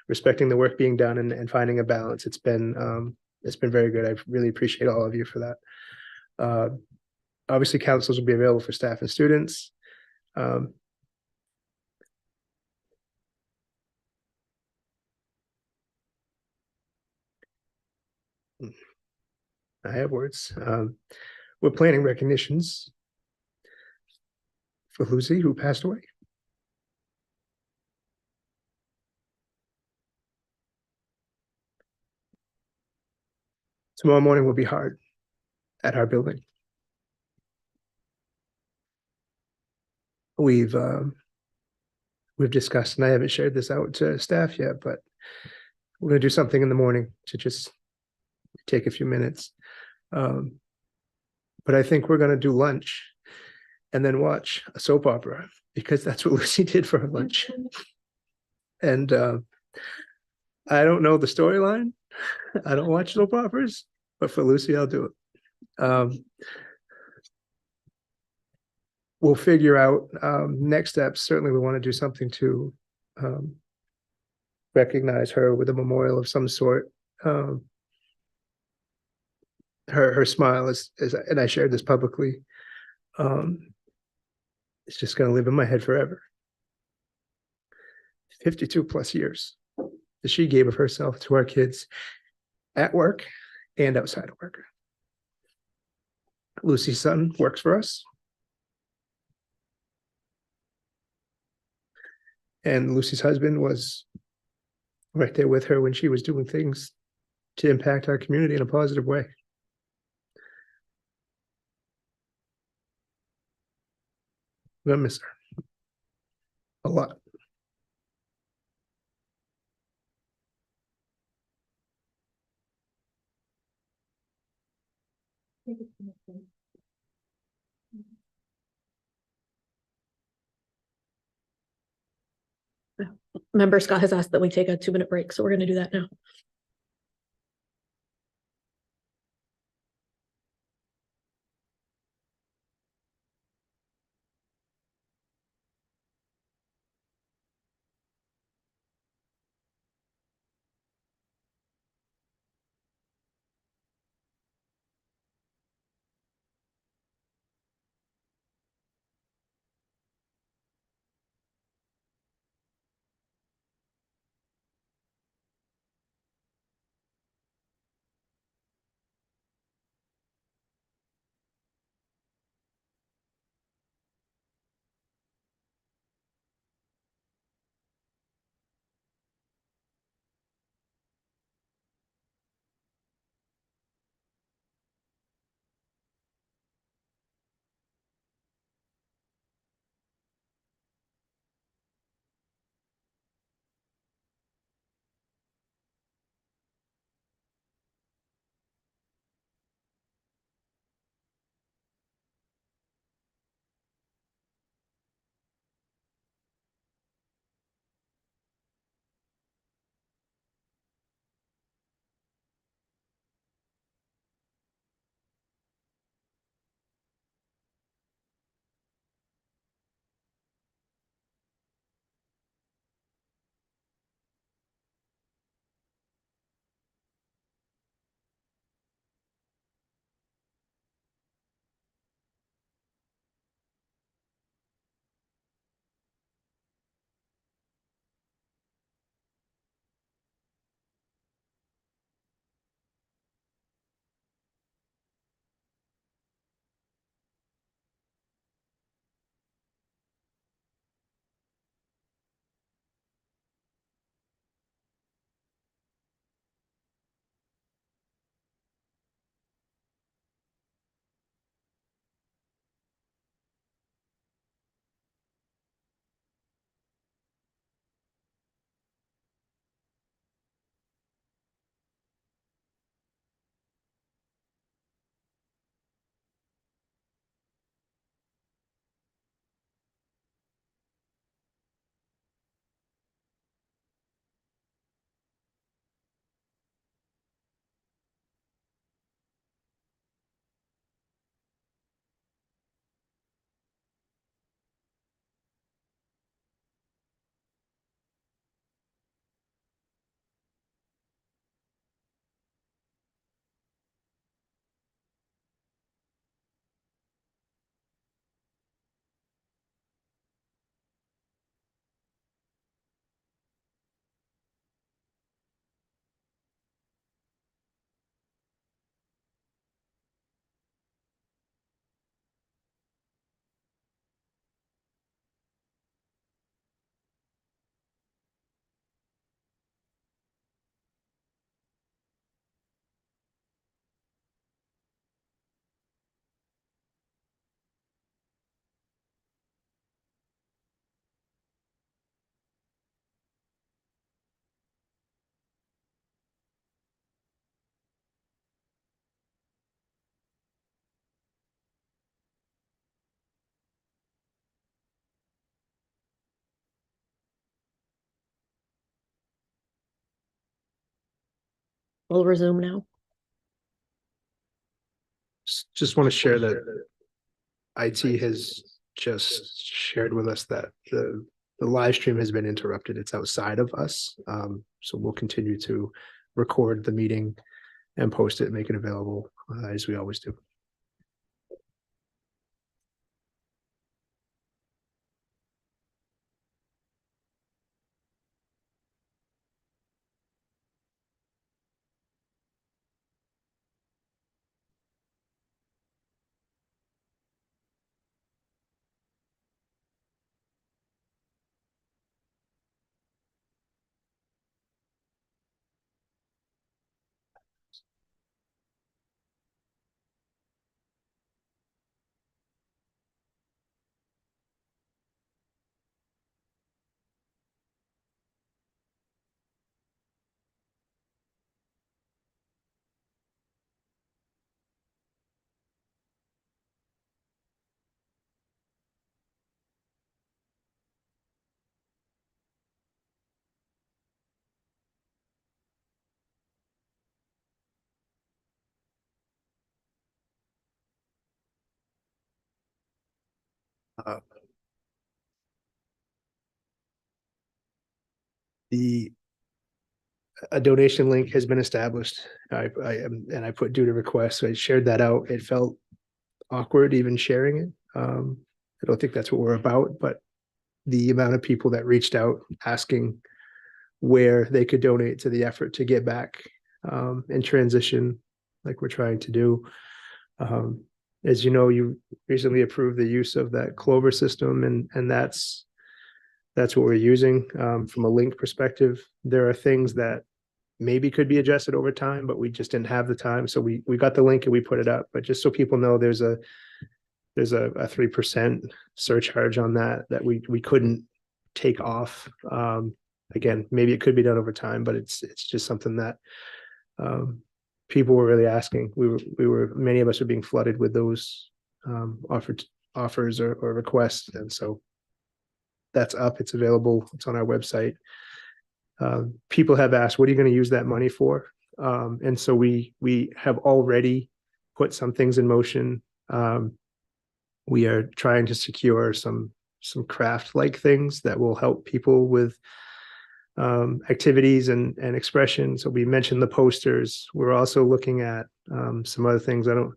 respecting the work being done and finding a balance. It's been very good. I really appreciate all of you for that. Obviously, counselors will be available for staff and students. I have words. We're planning recognitions for Lucy, who passed away. Tomorrow morning will be hard at our building. We've discussed, and I haven't shared this out to staff yet, but we're going to do something in the morning to just take a few minutes. But I think we're going to do lunch and then watch a soap opera, because that's what Lucy did for her lunch. And I don't know the storyline. I don't watch soap operas, but for Lucy, I'll do it. We'll figure out next steps. Certainly, we want to do something to recognize her with a memorial of some sort. Her smile is, and I shared this publicly. It's just going to live in my head forever. 52 plus years that she gave of herself to our kids at work and outside of work. Lucy's son works for us. And Lucy's husband was right there with her when she was doing things to impact our community in a positive way. I'm gonna miss her a lot. Member Scott has asked that we take a 2-minute break, so we're going to do that now. We'll resume now. Just want to share that IT has just shared with us that the live stream has been interrupted. It's outside of us. So we'll continue to record the meeting and post it, make it available as we always do. The a donation link has been established. I put due to request. So I shared that out. It felt awkward even sharing it. I don't think that's what we're about, but the amount of people that reached out asking where they could donate to the effort to get back and transition like we're trying to do. As you know, you recently approved the use of that Clover system, and that's what we're using. From a link perspective, there are things that maybe could be adjusted over time, but we just didn't have the time. So we got the link and we put it up. But just so people know, there's a 3% surcharge on that we couldn't take off. Again, maybe it could be done over time, but it's just something that people were really asking. Many of us are being flooded with those offers or requests, and so that's up. It's available. It's on our website. People have asked, what are you going to use that money for? And so we have already put some things in motion. We are trying to secure some craft-like things that will help people with activities and expression. So we mentioned the posters. We're also looking at some other things. I don't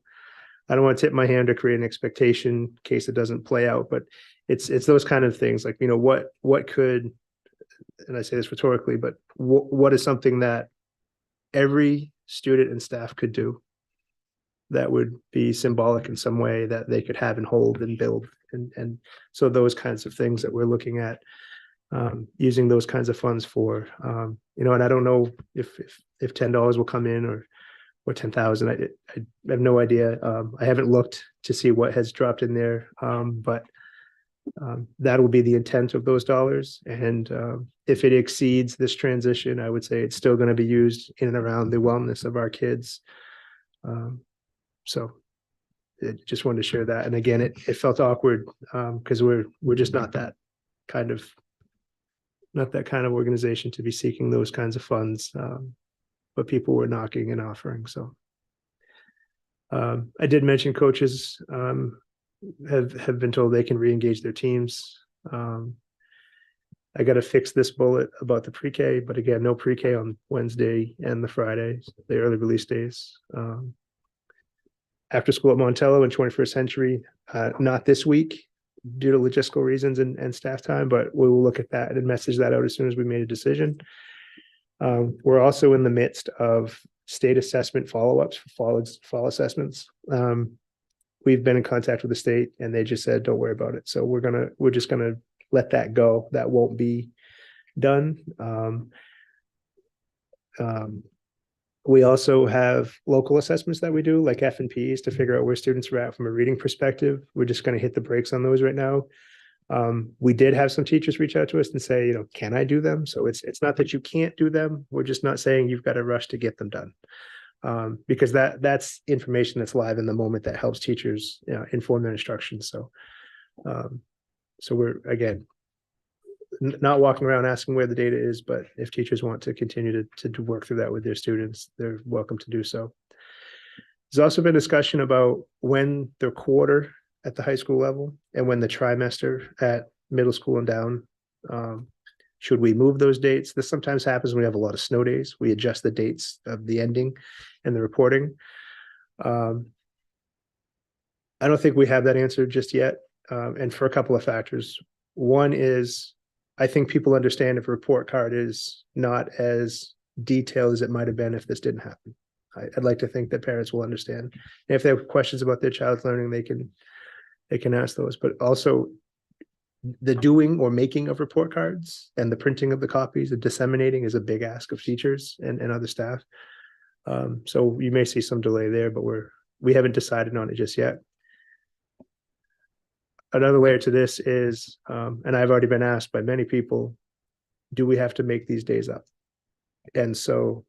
want to tip my hand or create an expectation in case it doesn't play out, but it's those kind of things, like, what could, and I say this rhetorically, but what is something that every student and staff could do that would be symbolic in some way that they could have and hold and build. And so those kinds of things that we're looking at, using those kinds of funds for, and I don't know if $10 will come in or 10,000. I have no idea. I haven't looked to see what has dropped in there, but that will be the intent of those dollars. And if it exceeds this transition, I would say it's still going to be used in and around the wellness of our kids. So just wanted to share that. And again, it felt awkward because we're just not that kind of organization to be seeking those kinds of funds. But people were knocking and offering. So I did mention coaches have been told they can re-engage their teams. I got to fix this bullet about the pre-K, but again, no pre-K on Wednesday and the Fridays, the early release days. After school at Montello and 21st Century, not this week due to logistical reasons and staff time, but we will look at that and message that out as soon as we made a decision. We're also in the midst of state assessment follow-ups for fall assessments. We've been in contact with the state and they just said, don't worry about it. So we're just gonna let that go. That won't be done. We also have local assessments that we do, like F&Ps, to figure out where students are at from a reading perspective. We're just going to hit the brakes on those right now. We did have some teachers reach out to us and say, can I do them? So it's not that you can't do them. We're just not saying you've got to rush to get them done. Because that's information that's live in the moment that helps teachers inform their instruction. So we're, again, not walking around asking where the data is, but if teachers want to continue to work through that with their students, they're welcome to do so. There's also been discussion about when the quarter at the high school level and when the trimester at middle school and down. Should we move those dates? This sometimes happens when we have a lot of snow days. We adjust the dates of the ending and the reporting. I don't think we have that answer just yet, and for a couple of factors. One is, I think people understand if a report card is not as detailed as it might have been if this didn't happen. I'd like to think that parents will understand. And if they have questions about their child's learning, they can ask those. But also, the doing or making of report cards and the printing of the copies, the disseminating is a big ask of teachers and other staff. So you may see some delay there, but we haven't decided on it just yet. Another layer to this is, and I've already been asked by many people, do we have to make these days up? And so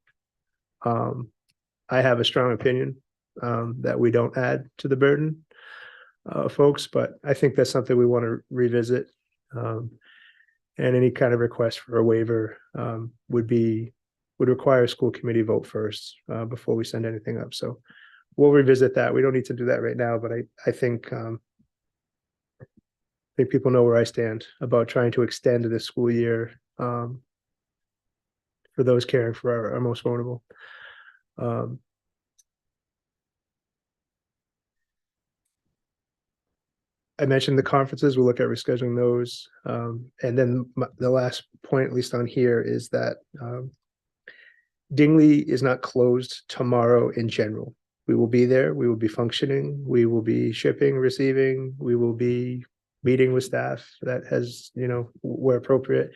I have a strong opinion that we don't add to the burden, folks, but I think that's something we want to revisit. And any kind of request for a waiver would require a school committee vote first before we send anything up. So we'll revisit that. We don't need to do that right now, but I think people know where I stand about trying to extend this school year for those caring for our most vulnerable. I mentioned the conferences. We'll look at rescheduling those. And then the last point, at least on here, is that Dingley is not closed tomorrow in general. We will be there. We will be functioning. We will be shipping, receiving. We will be meeting with staff that has, where appropriate.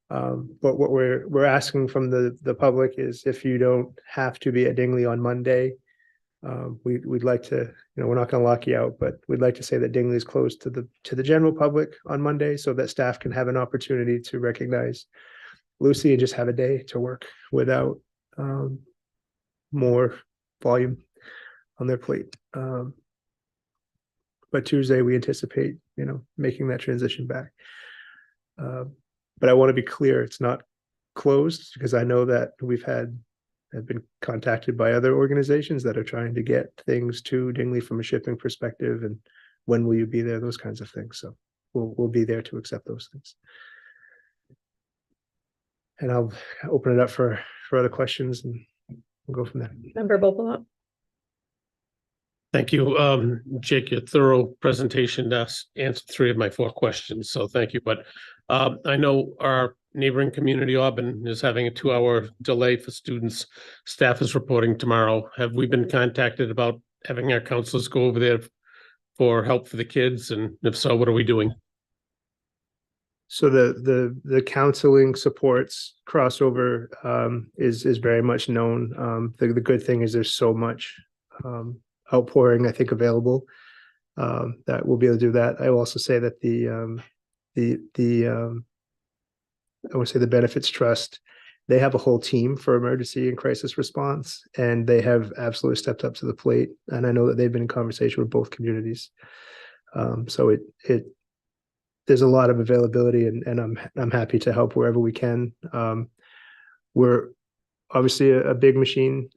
But what we're asking from the public is, if you don't have to be at Dingley on Monday, we'd like to, we're not going to lock you out, but we'd like to say that Dingley is closed to the general public on Monday, so that staff can have an opportunity to recognize Lucy and just have a day to work without more volume on their plate. But Tuesday we anticipate, making that transition back. But I want to be clear, it's not closed, because I know that have been contacted by other organizations that are trying to get things to Dingley from a shipping perspective, and when will you be there, those kinds of things. So we'll be there to accept those things. And I'll open it up for other questions, and we'll go from there. Member Bobolot? Thank you. Jake, your thorough presentation answered 3 of my 4 questions, so thank you. But I know our neighboring community, Auburn, is having a 2-hour delay for students. Staff is reporting tomorrow. Have we been contacted about having our counselors go over there for help for the kids? And if so, what are we doing? So the counseling supports crossover is very much known. The good thing is there's so much outpouring, I think, available that we'll be able to do that. I will also say that I want to say the Benefits Trust, they have a whole team for emergency and crisis response, and they have absolutely stepped up to the plate. And I know that they've been in conversation with both communities. So there's a lot of availability, and I'm happy to help wherever we can. We're obviously a big machine,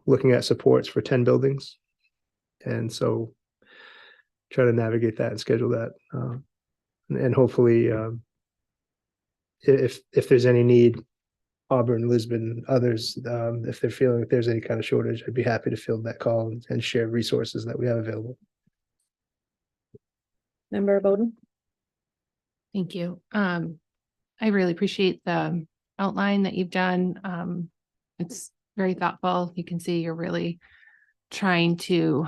looking at supports for 10 buildings. And so try to navigate that and schedule that. And hopefully, if there's any need, Auburn, Lisbon, others, if they're feeling that there's any kind of shortage, I'd be happy to field that call and share resources that we have available. Member Bowden? Thank you. I really appreciate the outline that you've done. It's very thoughtful. You can see you're really trying to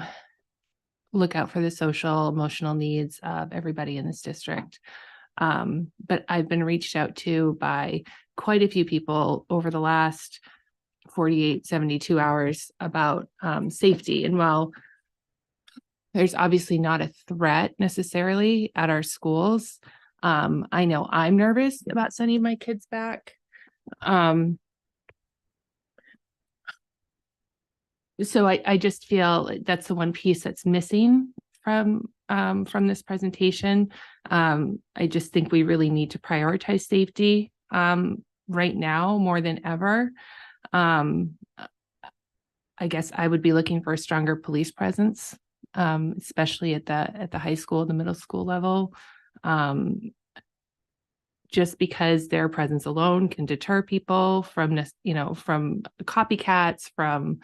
look out for the social, emotional needs of everybody in this district. But I've been reached out to by quite a few people over the last 48, 72 hours about safety. And while there's obviously not a threat necessarily at our schools, I know I'm nervous about sending my kids back. So I just feel that's the one piece that's missing from this presentation. I just think we really need to prioritize safety right now more than ever. I guess I would be looking for a stronger police presence, especially at the high school, the middle school level. Just because their presence alone can deter people from this, from copycats, from,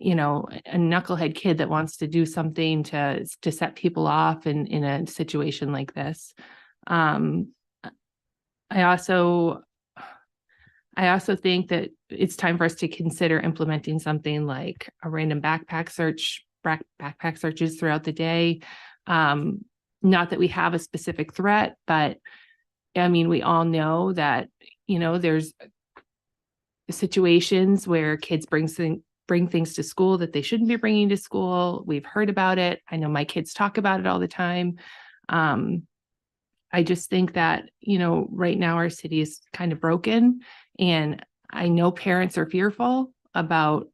a knucklehead kid that wants to do something to set people off in a situation like this. I also think that it's time for us to consider implementing something like a random backpack searches throughout the day. Not that we have a specific threat, but I mean, we all know that, there's situations where kids bring things to school that they shouldn't be bringing to school. We've heard about it. I know my kids talk about it all the time. I just think that, right now our city is kind of broken, and I know parents are fearful about,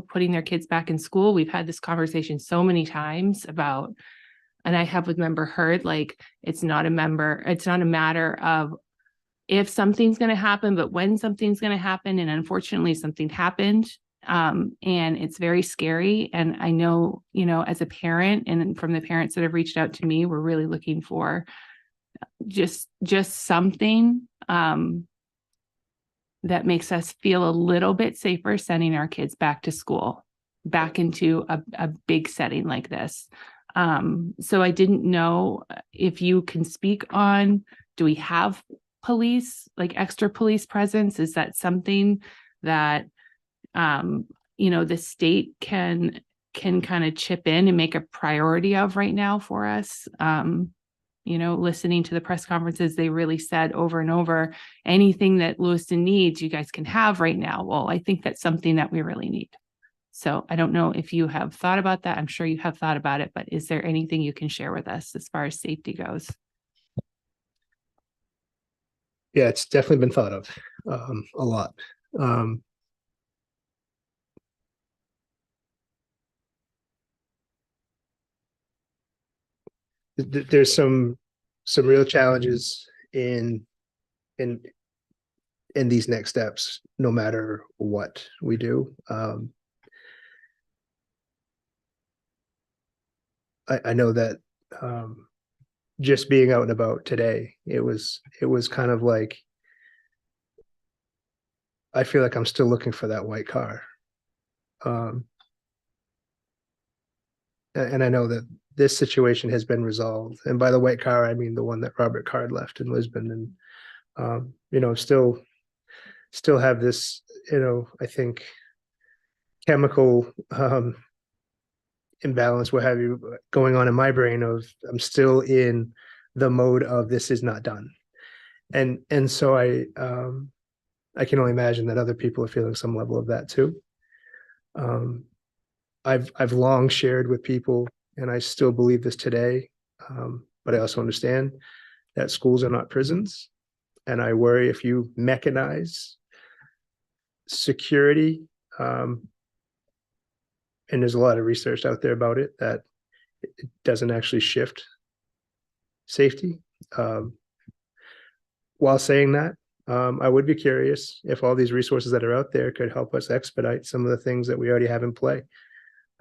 putting their kids back in school. We've had this conversation so many times about, and I have with member Hurd, like, it's not a matter of if something's going to happen, but when something's going to happen. And unfortunately, something happened. And it's very scary. And I know, as a parent, and from the parents that have reached out to me, we're really looking for just something that makes us feel a little bit safer sending our kids back to school, back into a big setting like this. So I didn't know if you can speak on, do we have police, like extra police presence? Is that something that, the state can kind of chip in and make a priority of right now for us? Listening to the press conferences, they really said over and over, anything that Lewiston needs, you guys can have right now. Well, I think that's something that we really need. So I don't know if you have thought about that. I'm sure you have thought about it, but is there anything you can share with us as far as safety goes? Yeah, it's definitely been thought of a lot. There's some real challenges in these next steps, no matter what we do. I know that just being out and about today, it was kind of like, I feel like I'm still looking for that white car. And I know that this situation has been resolved. And by the white car, I mean the one that Robert Card left in Lisbon. And, still have this, I think, chemical imbalance, what have you, going on in my brain of, I'm still in the mode of this is not done. And so I can only imagine that other people are feeling some level of that too. I've long shared with people, and I still believe this today, but I also understand that schools are not prisons. And I worry if you mechanize security, and there's a lot of research out there about it, that it doesn't actually shift safety. While saying that, I would be curious if all these resources that are out there could help us expedite some of the things that we already have in play.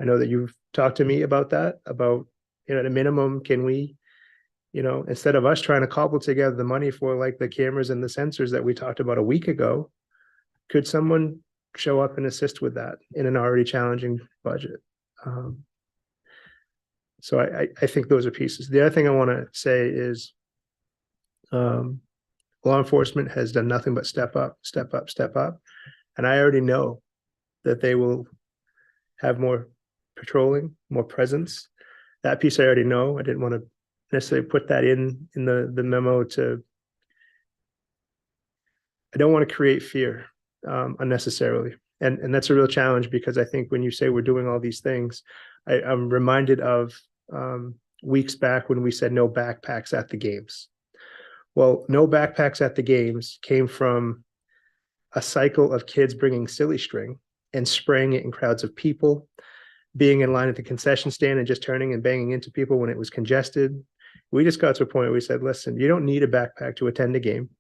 I know that you've talked to me about that, about, at a minimum, can we, instead of us trying to cobble together the money for like the cameras and the sensors that we talked about a week ago, could someone show up and assist with that in an already challenging budget? So I think those are pieces. The other thing I want to say is, law enforcement has done nothing but step up. And I already know that they will have more patrolling, more presence. That piece I already know. I didn't want to necessarily put that in the memo I don't want to create fear unnecessarily. And that's a real challenge, because I think when you say we're doing all these things, I'm reminded of weeks back when we said no backpacks at the games. Well, no backpacks at the games came from a cycle of kids bringing silly string and spraying it in crowds of people, being in line at the concession stand and just turning and banging into people when it was congested. We just got to a point where we said, listen, you don't need a backpack to attend a game.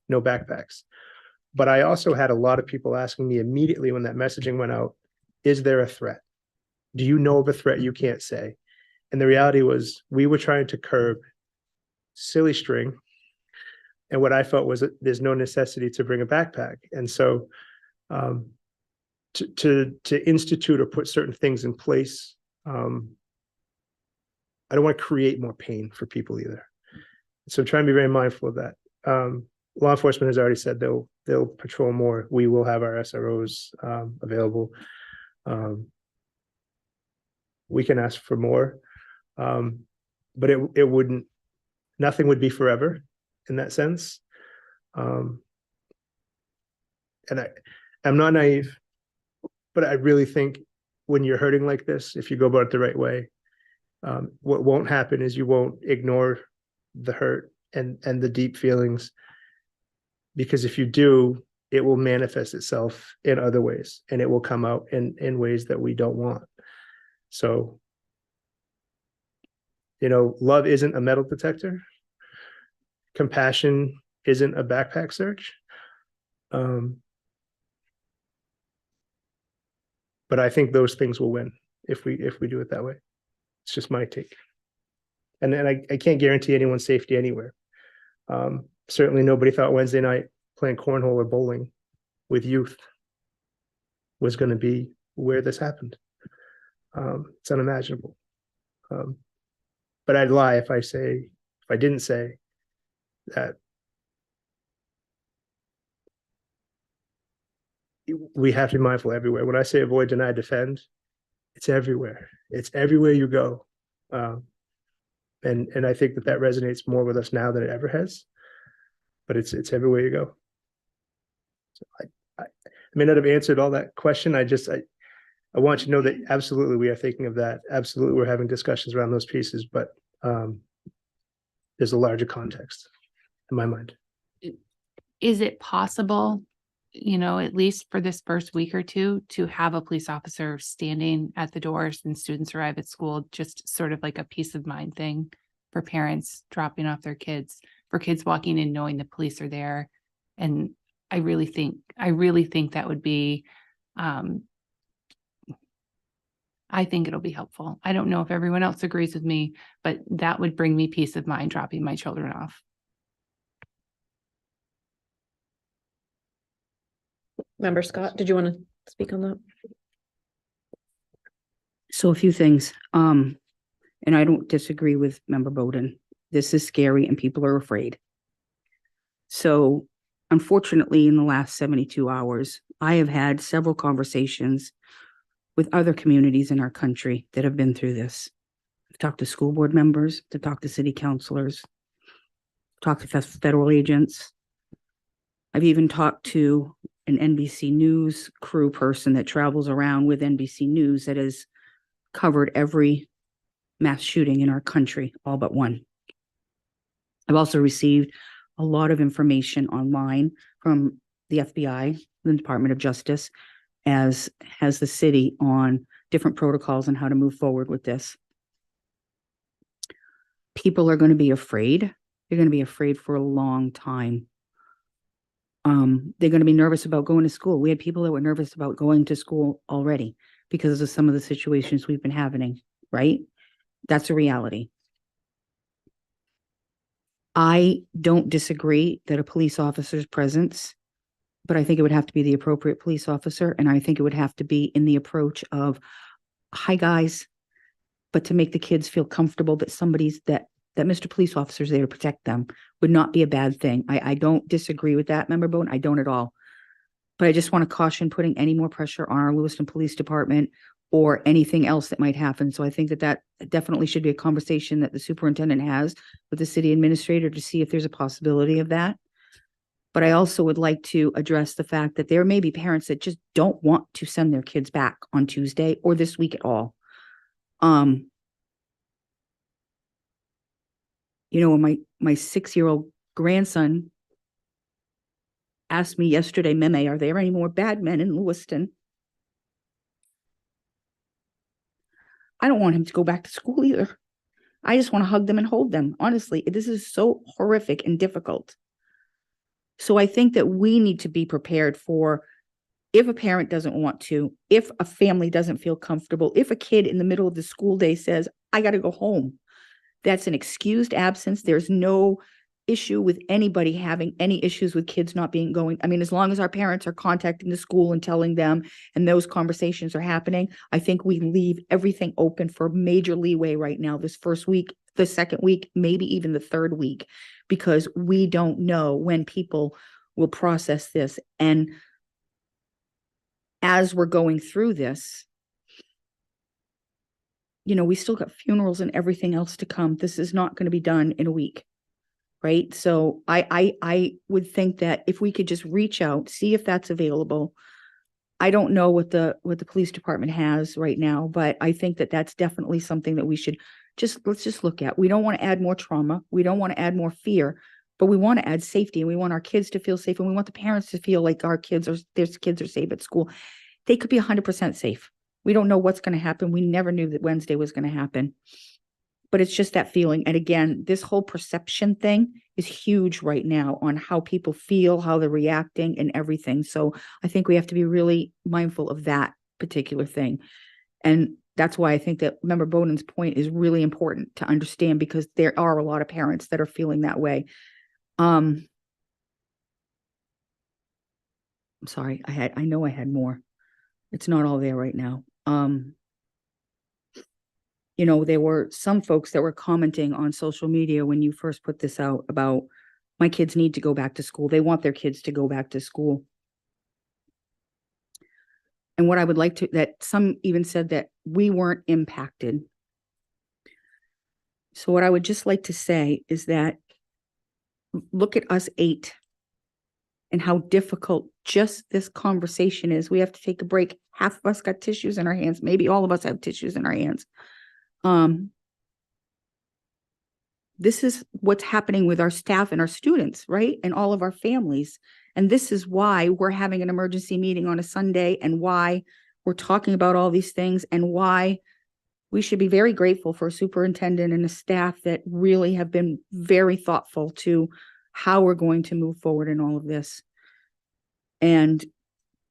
No backpacks. But I also had a lot of people asking me immediately when that messaging went out, is there a threat? Do you know of a threat you can't say? And the reality was we were trying to curb silly string. And what I felt was that there's no necessity to bring a backpack. And so to institute or put certain things in place, I don't want to create more pain for people either. So I'm trying to be very mindful of that. Law enforcement has already said they'll patrol more. We will have our SROs available. We can ask for more, but it wouldn't. Nothing would be forever in that sense. And I'm not naive, but I really think when you're hurting like this, if you go about it the right way, what won't happen is you won't ignore the hurt and the deep feelings, because if you do, it will manifest itself in other ways, and it will come out in ways that we don't want. So, love isn't a metal detector. Compassion isn't a backpack search. But I think those things will win if we do it that way. It's just my take. And I can't guarantee anyone's safety anywhere. Certainly nobody thought Wednesday night playing cornhole or bowling with youth was going to be where this happened. It's unimaginable. But I'd lie if I didn't say that we have to be mindful everywhere. When I say avoid, deny, defend, it's everywhere. It's everywhere you go. And I think that resonates more with us now than it ever has. But it's everywhere you go. So I may not have answered all that question. I want you to know that absolutely we are thinking of that. Absolutely we're having discussions around those pieces, but there's a larger context in my mind. Is it possible, at least for this first week or two, to have a police officer standing at the doors when students arrive at school, just sort of like a peace of mind thing for parents dropping off their kids, for kids walking in knowing the police are there? And I really think that would be, I think it'll be helpful. I don't know if everyone else agrees with me, but that would bring me peace of mind dropping my children off. Member Scott, did you want to speak on that? So a few things, and I don't disagree with Member Bowden. This is scary and people are afraid. So unfortunately, in the last 72 hours, I have had several conversations with other communities in our country that have been through this. I've talked to school board members, to talk to city councilors, talked to federal agents. I've even talked to an NBC News crew person that travels around with NBC News that has covered every mass shooting in our country, all but one. I've also received a lot of information online from the FBI, the Department of Justice, as has the city, on different protocols and how to move forward with this. People are going to be afraid. They're going to be afraid for a long time. They're going to be nervous about going to school. We had people that were nervous about going to school already because of some of the situations we've been having, right? That's a reality. I don't disagree that a police officer's presence, but I think it would have to be the appropriate police officer. And I think it would have to be in the approach of, hi guys, but to make the kids feel comfortable that that Mr. Police Officer is there to protect them would not be a bad thing. I don't disagree with that, Member Bowden. I don't at all. But I just want to caution putting any more pressure on our Lewiston Police Department or anything else that might happen. So I think that definitely should be a conversation that the superintendent has with the city administrator to see if there's a possibility of that. But I also would like to address the fact that there may be parents that just don't want to send their kids back on Tuesday or this week at all. When my 6-year-old grandson asked me yesterday, Meme, are there any more bad men in Lewiston? I don't want him to go back to school either. I just want to hug them and hold them. Honestly, this is so horrific and difficult. So I think that we need to be prepared for if a parent doesn't want to, if a family doesn't feel comfortable, if a kid in the middle of the school day says, I got to go home, that's an excused absence. There's no issue with anybody having any issues with kids not being going. I mean, as long as our parents are contacting the school and telling them and those conversations are happening, I think we leave everything open for major leeway right now, this first week, the second week, maybe even the third week, because we don't know when people will process this. And as we're going through this, you know, we still got funerals and everything else to come. This is not going to be done in a week. Right. So I would think that if we could just reach out, see if that's available. I don't know what the police department has right now, but I think that that's definitely something that we should let's just look at. We don't want to add more trauma. We don't want to add more fear, but we want to add safety, and we want our kids to feel safe, and we want the parents to feel like their kids are safe at school. They could be 100% safe. We don't know what's going to happen. We never knew that Wednesday was going to happen. But it's just that feeling. And again, this whole perception thing is huge right now on how people feel, how they're reacting and everything. So I think we have to be really mindful of that particular thing. And that's why I think that Member Bowden's point is really important to understand, because there are a lot of parents that are feeling that way. I'm sorry, I know I had more. It's not all there right now. You know, there were some folks that were commenting on social media when you first put this out about my kids need to go back to school. They want their kids to go back to school. And what I would like to, that some even said that we weren't impacted. So what I would just like to say is that look at us 8 and how difficult just this conversation is. We have to take a break. Half of us got tissues in our hands. Maybe all of us have tissues in our hands. This is what's happening with our staff and our students, right? And all of our families. And this is why we're having an emergency meeting on a Sunday, and why we're talking about all these things, and why we should be very grateful for a superintendent and a staff that really have been very thoughtful to how we're going to move forward in all of this, and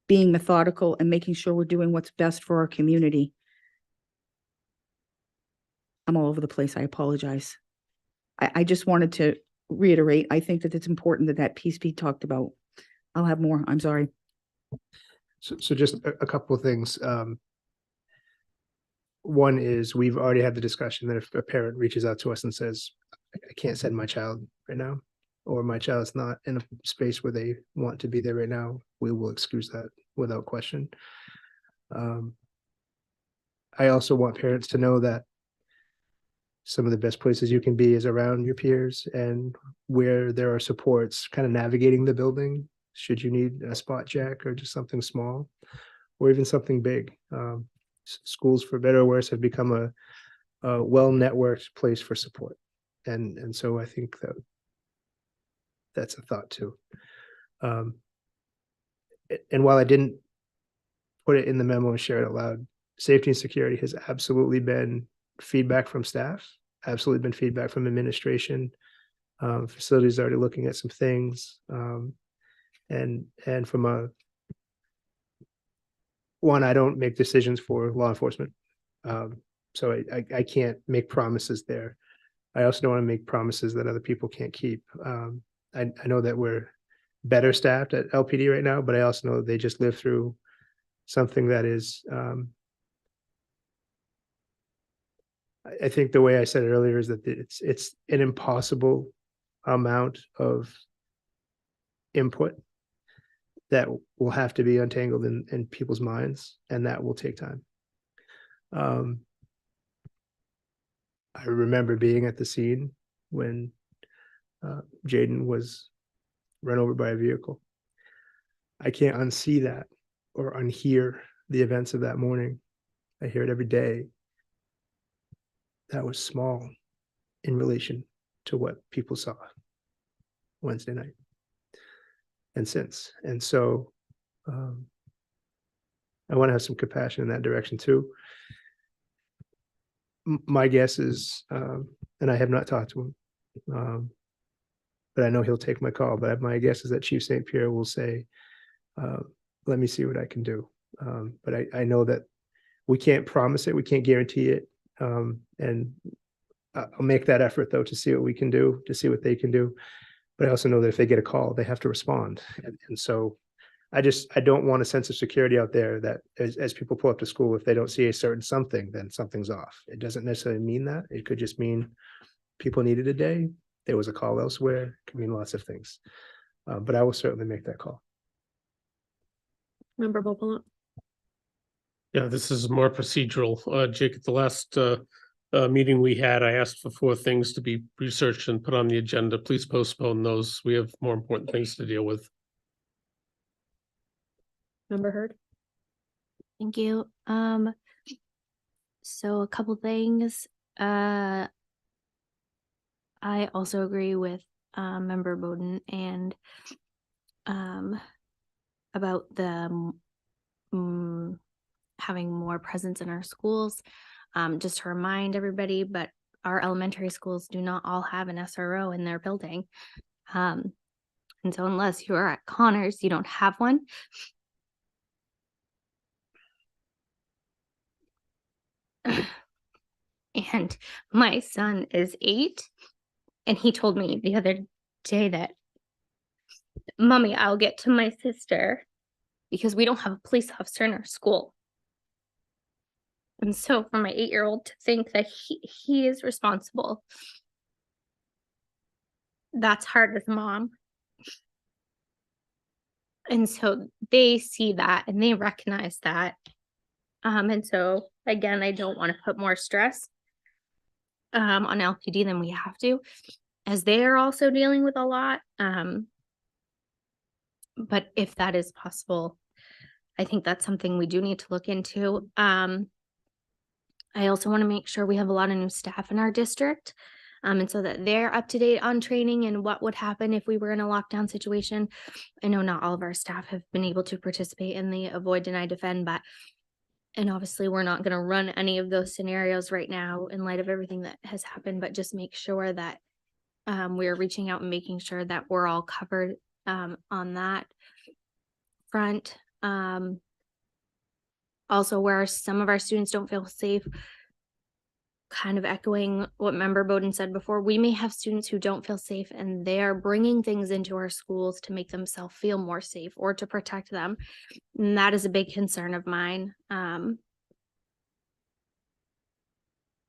being methodical and making sure we're doing what's best for our community. I'm all over the place. I apologize. I just wanted to reiterate, I think that it's important that piece be talked about. I'll have more. I'm sorry. So just a couple of things. One is we've already had the discussion that if a parent reaches out to us and says, I can't send my child right now, or my child's not in a space where they want to be there right now, we will excuse that without question. I also want parents to know that some of the best places you can be is around your peers, and where there are supports kind of navigating the building, should you need a spot check or just something small or even something big. Schools, for better or worse, have become a well-networked place for support. And so I think that that's a thought too. And while I didn't put it in the memo and share it out loud, safety and security has absolutely been feedback from staff, absolutely been feedback from administration. Facilities already looking at some things. And from I don't make decisions for law enforcement. So I can't make promises there. I also don't want to make promises that other people can't keep. I know that we're better staffed at LPD right now, but I also know they just lived through something that is, I think the way I said it earlier is that it's an impossible amount of input that will have to be untangled in people's minds, and that will take time. I remember being at the scene when Jaden was run over by a vehicle. I can't unsee that or unhear the events of that morning. I hear it every day. That was small in relation to what people saw Wednesday night and since. And so I want to have some compassion in that direction too. My guess is, and I have not talked to him. But I know he'll take my call, but my guess is that Chief St. Pierre will say, let me see what I can do. But I know that we can't promise it, we can't guarantee it. And I'll make that effort though, to see what we can do, to see what they can do. But I also know that if they get a call, they have to respond. And so I don't want a sense of security out there that as people pull up to school, if they don't see a certain something, then something's off. It doesn't necessarily mean that. It could just mean people needed a day. There was a call elsewhere. It could mean lots of things. But I will certainly make that call. Member Boland. Yeah, this is more procedural. Jake, at the last meeting we had, I asked for 4 things to be researched and put on the agenda. Please postpone those. We have more important things to deal with. Member Hurd. Thank you. So a couple things. I also agree with Member Bowden and about the having more presence in our schools. Just to remind everybody, but our elementary schools do not all have an SRO in their building. And so unless you are at Connors, you don't have one. And my son is 8, and he told me the other day that, Mommy, I'll get to my sister because we don't have a police officer in our school. And so for my 8-year-old to think that he is responsible, that's hard as a mom. And so they see that and they recognize that. And so again, I don't want to put more stress on LPD than we have to, as they are also dealing with a lot. But if that is possible, I think that's something we do need to look into. I also want to make sure we have a lot of new staff in our district. And so that they're up to date on training and what would happen if we were in a lockdown situation. I know not all of our staff have been able to participate in the avoid, deny, defend, and obviously we're not going to run any of those scenarios right now in light of everything that has happened, but just make sure that we're reaching out and making sure that we're all covered on that front. Also, where some of our students don't feel safe, kind of echoing what Member Bowden said before, we may have students who don't feel safe and they are bringing things into our schools to make themselves feel more safe or to protect them. And that is a big concern of mine. I'm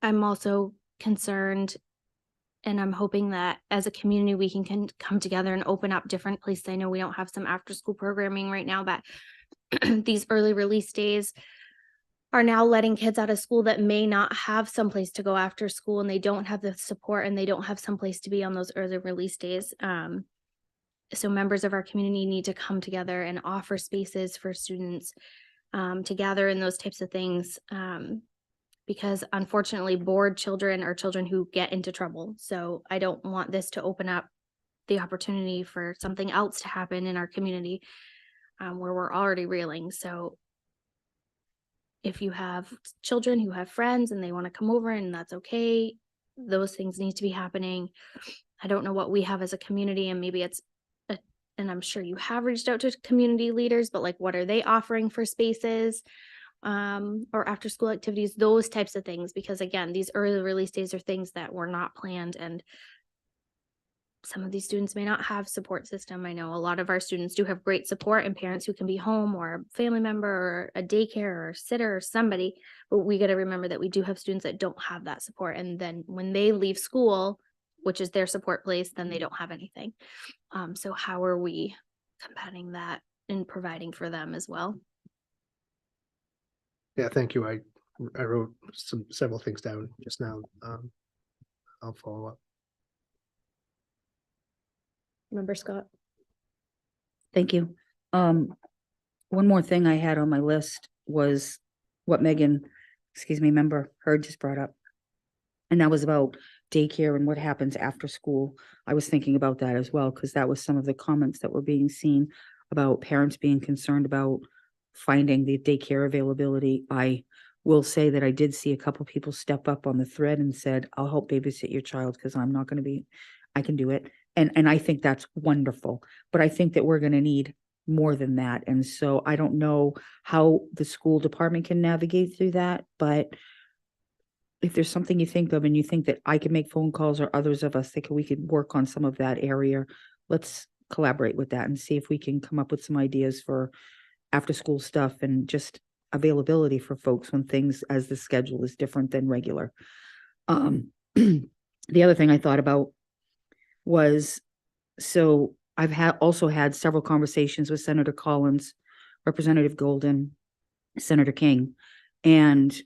also concerned, and I'm hoping that as a community, we can come together and open up different places. I know we don't have some after school programming right now, but these early release days are now letting kids out of school that may not have someplace to go after school, and they don't have the support and they don't have someplace to be on those early release days. So members of our community need to come together and offer spaces for students to gather in those types of things. Because unfortunately, bored children are children who get into trouble. So I don't want this to open up the opportunity for something else to happen in our community where we're already reeling. So if you have children who have friends and they want to come over, and that's okay, those things need to be happening. I don't know what we have as a community, and maybe it's, and I'm sure you have reached out to community leaders, but like, what are they offering for spaces or after school activities, those types of things? Because again, these early release days are things that were not planned, and some of these students may not have support system. I know a lot of our students do have great support and parents who can be home, or a family member or a daycare or a sitter or somebody, but we got to remember that we do have students that don't have that support. And then when they leave school, which is their support place, then they don't have anything. So how are we combating that and providing for them as well? Yeah, thank you. I wrote several things down just now. I'll follow up. Member Scott. Thank you. One more thing I had on my list was what Member Hurd just brought up. And that was about daycare and what happens after school. I was thinking about that as well, because that was some of the comments that were being seen about parents being concerned about finding the daycare availability. I will say that I did see a couple people step up on the thread and said, I'll help babysit your child because I'm not going to be, I can do it. And I think that's wonderful, but I think that we're going to need more than that. And so I don't know how the school department can navigate through that, but if there's something you think of and you think that I can make phone calls or others of us think we could work on some of that area, let's collaborate with that and see if we can come up with some ideas for after school stuff and just availability for folks when things as the schedule is different than regular. The other thing I thought about was, so I've also had several conversations with Senator Collins, Representative Golden, Senator King, and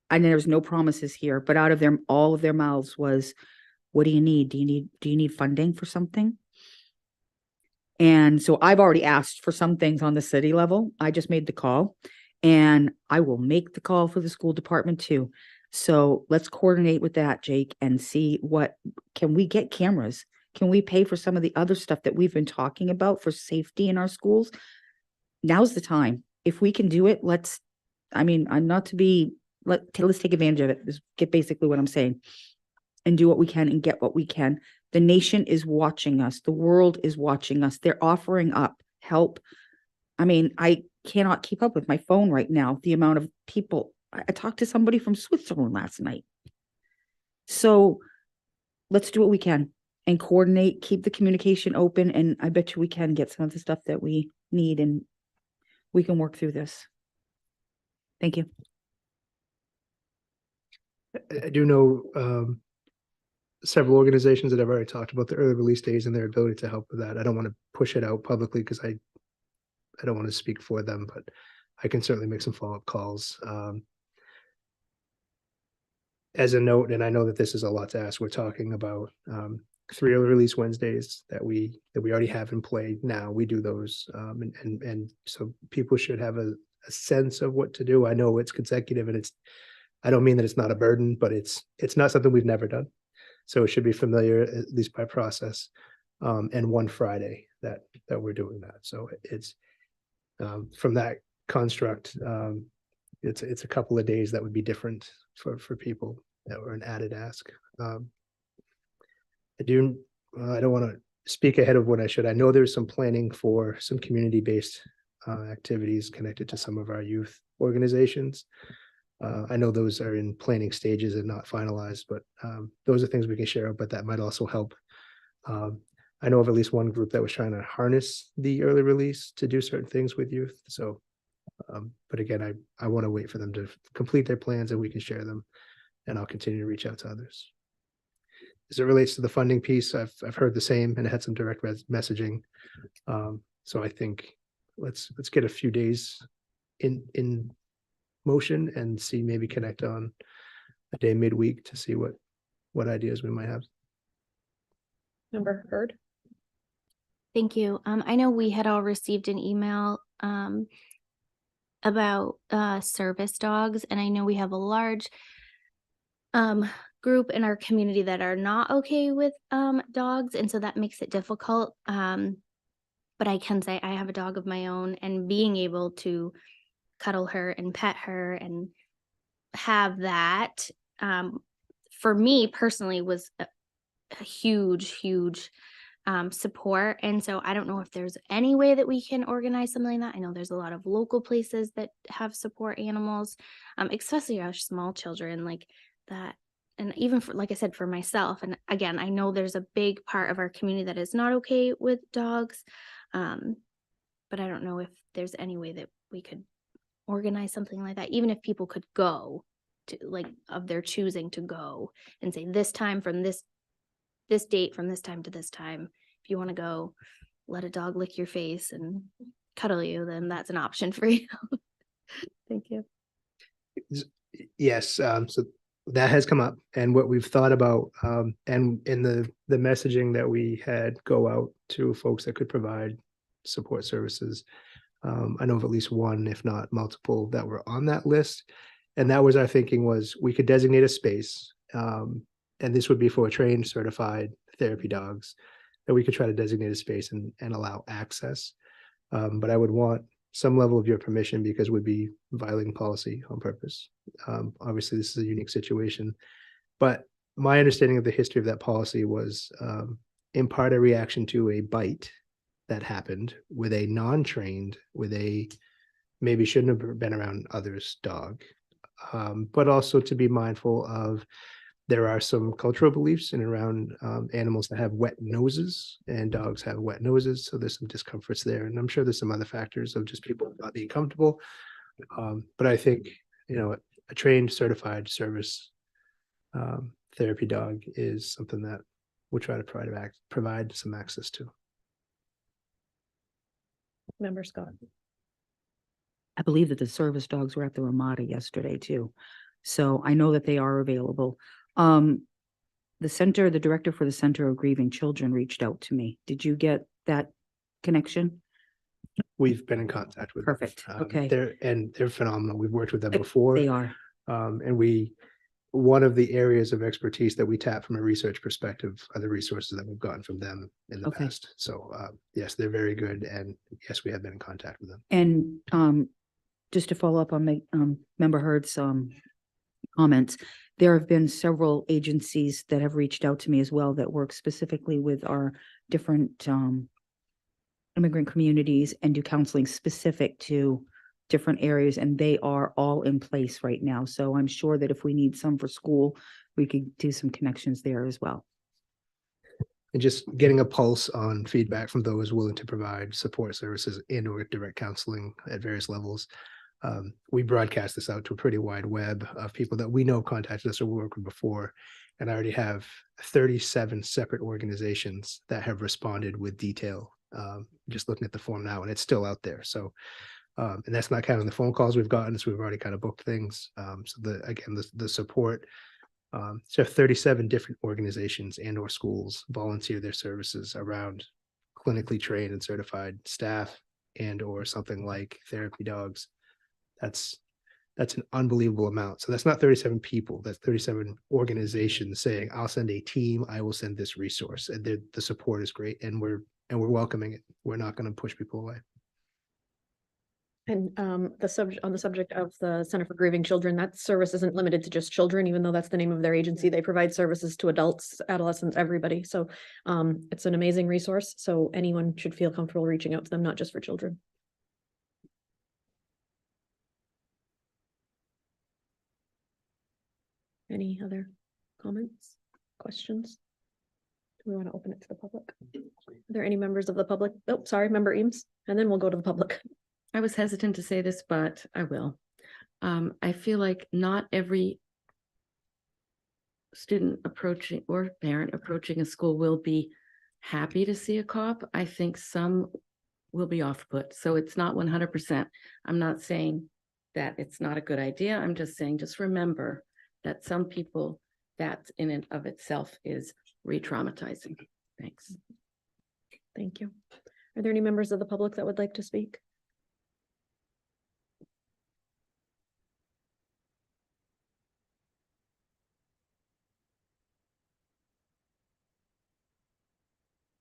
there's no promises here, but out of all of their mouths was, what do you need? Do you need funding for something? And so I've already asked for some things on the city level. I just made the call, and I will make the call for the school department too. So let's coordinate with that, Jake, and see can we get cameras? Can we pay for some of the other stuff that we've been talking about for safety in our schools? Now's the time. If we can do it, let's take advantage of it. Is get basically what I'm saying, and do what we can and get what we can. The nation is watching us. The world is watching us. They're offering up help. I mean, I cannot keep up with my phone right now. The amount of people. I talked to somebody from Switzerland last night. So let's do what we can and coordinate, keep the communication open. And I bet you we can get some of the stuff that we need, and we can work through this. Thank you. I do know several organizations that have already talked about the early release days and their ability to help with that. I don't want to push it out publicly because I don't want to speak for them, but I can certainly make some follow-up calls. As a note, and I know that this is a lot to ask, we're talking about 3 early release Wednesdays that we already have in play now. We do those, and so people should have a sense of what to do. I know it's consecutive, and I don't mean that it's not a burden, but it's not something we've never done. So it should be familiar, at least by process, and one Friday that we're doing that. So it's from that construct, it's a couple of days that would be different for people that were an added ask. I don't want to speak ahead of what I should. I know there's some planning for some community-based activities connected to some of our youth organizations. I know those are in planning stages and not finalized, but those are things we can share, but that might also help. I know of at least one group that was trying to harness the early release to do certain things with youth. So, but again, I want to wait for them to complete their plans and we can share them, and I'll continue to reach out to others. As it relates to the funding piece, I've heard the same and had some direct messaging. So I think let's get a few days in motion and see, maybe connect on a day midweek to see what ideas we might have. Member Hurd. Thank you. I know we had all received an email about service dogs, and I know we have a large group in our community that are not okay with dogs, and so that makes it difficult. But I can say I have a dog of my own, and being able to cuddle her and pet her and have that for me personally was a huge support. And so I don't know if there's any way that we can organize something like that. I know there's a lot of local places that have support animals, especially our small children like that. And even for, like I said, for myself, and again, I know there's a big part of our community that is not okay with dogs, but I don't know if there's any way that we could organize something like that, even if people could go to, like, of their choosing to go and say this time from this date, from this time to this time, if you want to go let a dog lick your face and cuddle you, then that's an option for you. Thank you. Yes, so that has come up, and what we've thought about, and in the messaging that we had go out to folks that could provide support services. I know of at least one, if not multiple, that were on that list. And that was our thinking, was we could designate a space, and this would be for trained, certified therapy dogs, that we could try to designate a space and allow access. But I would want some level of your permission because we'd be violating policy on purpose. Obviously, this is a unique situation, but my understanding of the history of that policy was in part a reaction to a bite that happened with a non-trained, with a maybe shouldn't have been around others dog, but also to be mindful of there are some cultural beliefs in and around animals that have wet noses, and dogs have wet noses. So there's some discomforts there. And I'm sure there's some other factors of just people not being comfortable. But I think, a trained, certified service therapy dog is something that we'll try to provide some access to. Member Scott. I believe that the service dogs were at the Ramada yesterday too. So I know that they are available. The director for the Center of Grieving Children reached out to me. Did you get that connection? We've been in contact with them. Perfect. Okay. They're phenomenal. We've worked with them before. They are. One of the areas of expertise that we tap from a research perspective are the resources that we've gotten from them in the past. So yes, they're very good. And yes, we have been in contact with them. And just to follow up on Member Hurd's comments, there have been several agencies that have reached out to me as well that work specifically with our different immigrant communities and do counseling specific to different areas, and they are all in place right now. So I'm sure that if we need some for school, we could do some connections there as well. And just getting a pulse on feedback from those willing to provide support services and or direct counseling at various levels. We broadcast this out to a pretty wide web of people that we know contacted us or worked with before. And I already have 37 separate organizations that have responded with detail. Just looking at the form now, and it's still out there. So, and that's not counting the phone calls we've gotten. So we've already kind of booked things. So the support, so 37 different organizations and or schools volunteer their services around clinically trained and certified staff and or something like therapy dogs. That's an unbelievable amount. So that's not 37 people. That's 37 organizations saying, "I'll send a team. I will send this resource." And the support is great, and we're welcoming it. We're not going to push people away. And on the subject of the Center for Grieving Children, that service isn't limited to just children, even though that's the name of their agency. They provide services to adults, adolescents, everybody. So it's an amazing resource. So anyone should feel comfortable reaching out to them, not just for children. Any other comments, questions? Do we want to open it to the public? Are there any members of the public? Oh, sorry, Member Eames, and then we'll go to the public. I was hesitant to say this, but I will. I feel like not every student approaching or parent approaching a school will be happy to see a cop. I think some will be off put. So it's not 100%. I'm not saying that it's not a good idea. I'm just saying, just remember that some people, that in and of itself is re-traumatizing. Thanks. Thank you. Are there any members of the public that would like to speak?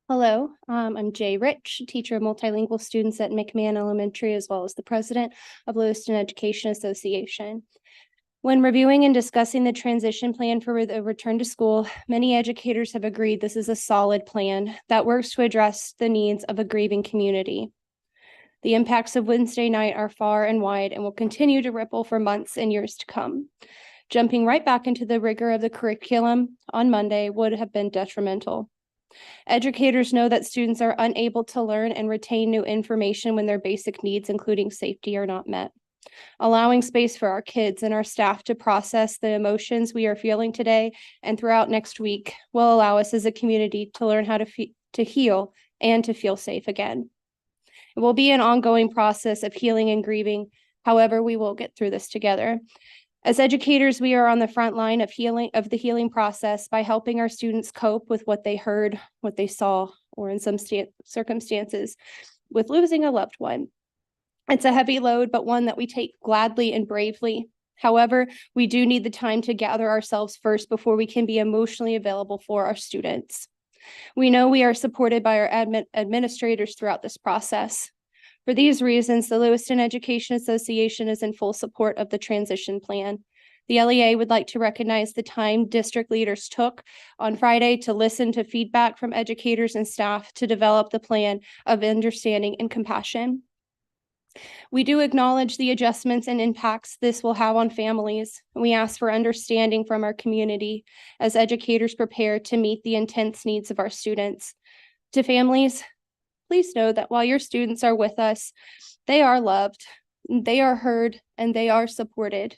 Hello, I'm Jay Rich, teacher of multilingual students at McMahon Elementary, as well as the president of Lewiston Education Association. When reviewing and discussing the transition plan for the return to school, many educators have agreed this is a solid plan that works to address the needs of a grieving community. The impacts of Wednesday night are far and wide and will continue to ripple for months and years to come. Jumping right back into the rigor of the curriculum on Monday would have been detrimental. Educators know that students are unable to learn and retain new information when their basic needs, including safety, are not met. Allowing space for our kids and our staff to process the emotions we are feeling today and throughout next week will allow us as a community to learn how to heal and to feel safe again. It will be an ongoing process of healing and grieving. However, we will get through this together. As educators, we are on the front line of the healing process by helping our students cope with what they heard, what they saw, or in some circumstances, with losing a loved one. It's a heavy load, but one that we take gladly and bravely. However, we do need the time to gather ourselves first before we can be emotionally available for our students. We know we are supported by our administrators throughout this process. For these reasons, the Lewiston Education Association is in full support of the transition plan. The LEA would like to recognize the time district leaders took on Friday to listen to feedback from educators and staff to develop the plan of understanding and compassion. We do acknowledge the adjustments and impacts this will have on families, and we ask for understanding from our community as educators prepare to meet the intense needs of our students. To families, please know that while your students are with us, they are loved, they are heard, and they are supported.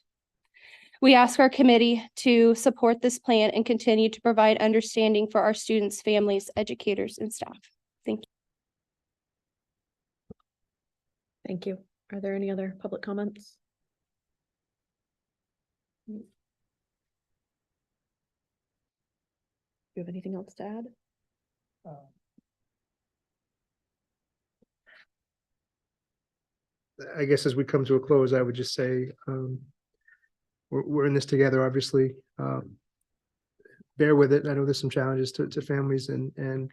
We ask our committee to support this plan and continue to provide understanding for our students, families, educators, and staff. Thank you. Thank you. Are there any other public comments? Do you have anything else to add? I guess as we come to a close, I would just say, we're in this together, obviously. Bear with it. I know there's some challenges to families, and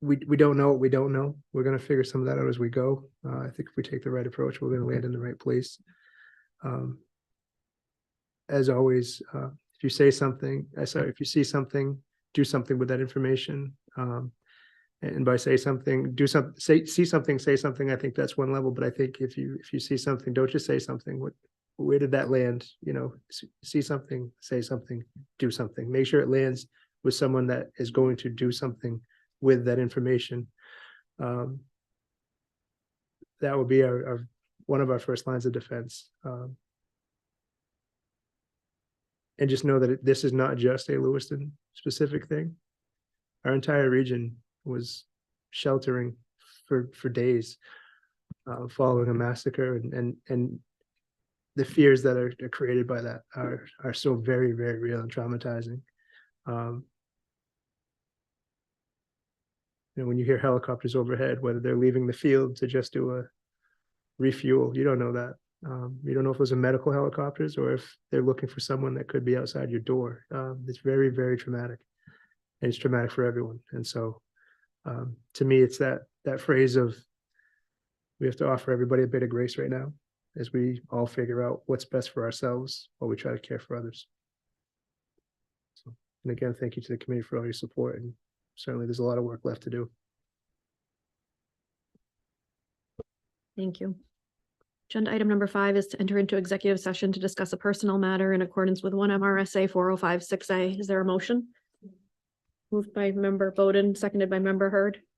we don't know what we don't know. We're going to figure some of that out as we go. I think if we take the right approach, we're going to land in the right place. As always, if you say something, if you see something, do something with that information. And by say something, do something, see something, say something. I think that's one level, but I think if you see something, don't just say something. Where did that land? You know, see something, say something, do something. Make sure it lands with someone that is going to do something with that information. That would be our one of our first lines of defense. And just know that this is not just a Lewiston specific thing. Our entire region was sheltering for days following a massacre, and the fears that are created by that are so very, very real and traumatizing. You know, when you hear helicopters overhead, whether they're leaving the field to just do a refuel, you don't know that. You don't know if those are medical helicopters or if they're looking for someone that could be outside your door. It's very, very traumatic, and it's traumatic for everyone. And so, to me, it's that phrase of we have to offer everybody a bit of grace right now as we all figure out what's best for ourselves while we try to care for others. So, and again, thank you to the committee for all your support, and certainly there's a lot of work left to do. Thank you. Agenda item number 5 is to enter into executive session to discuss a personnel matter in accordance with 1 MRSA 405-6A. Is there a motion? Moved by member Bowden, seconded by member Hurd.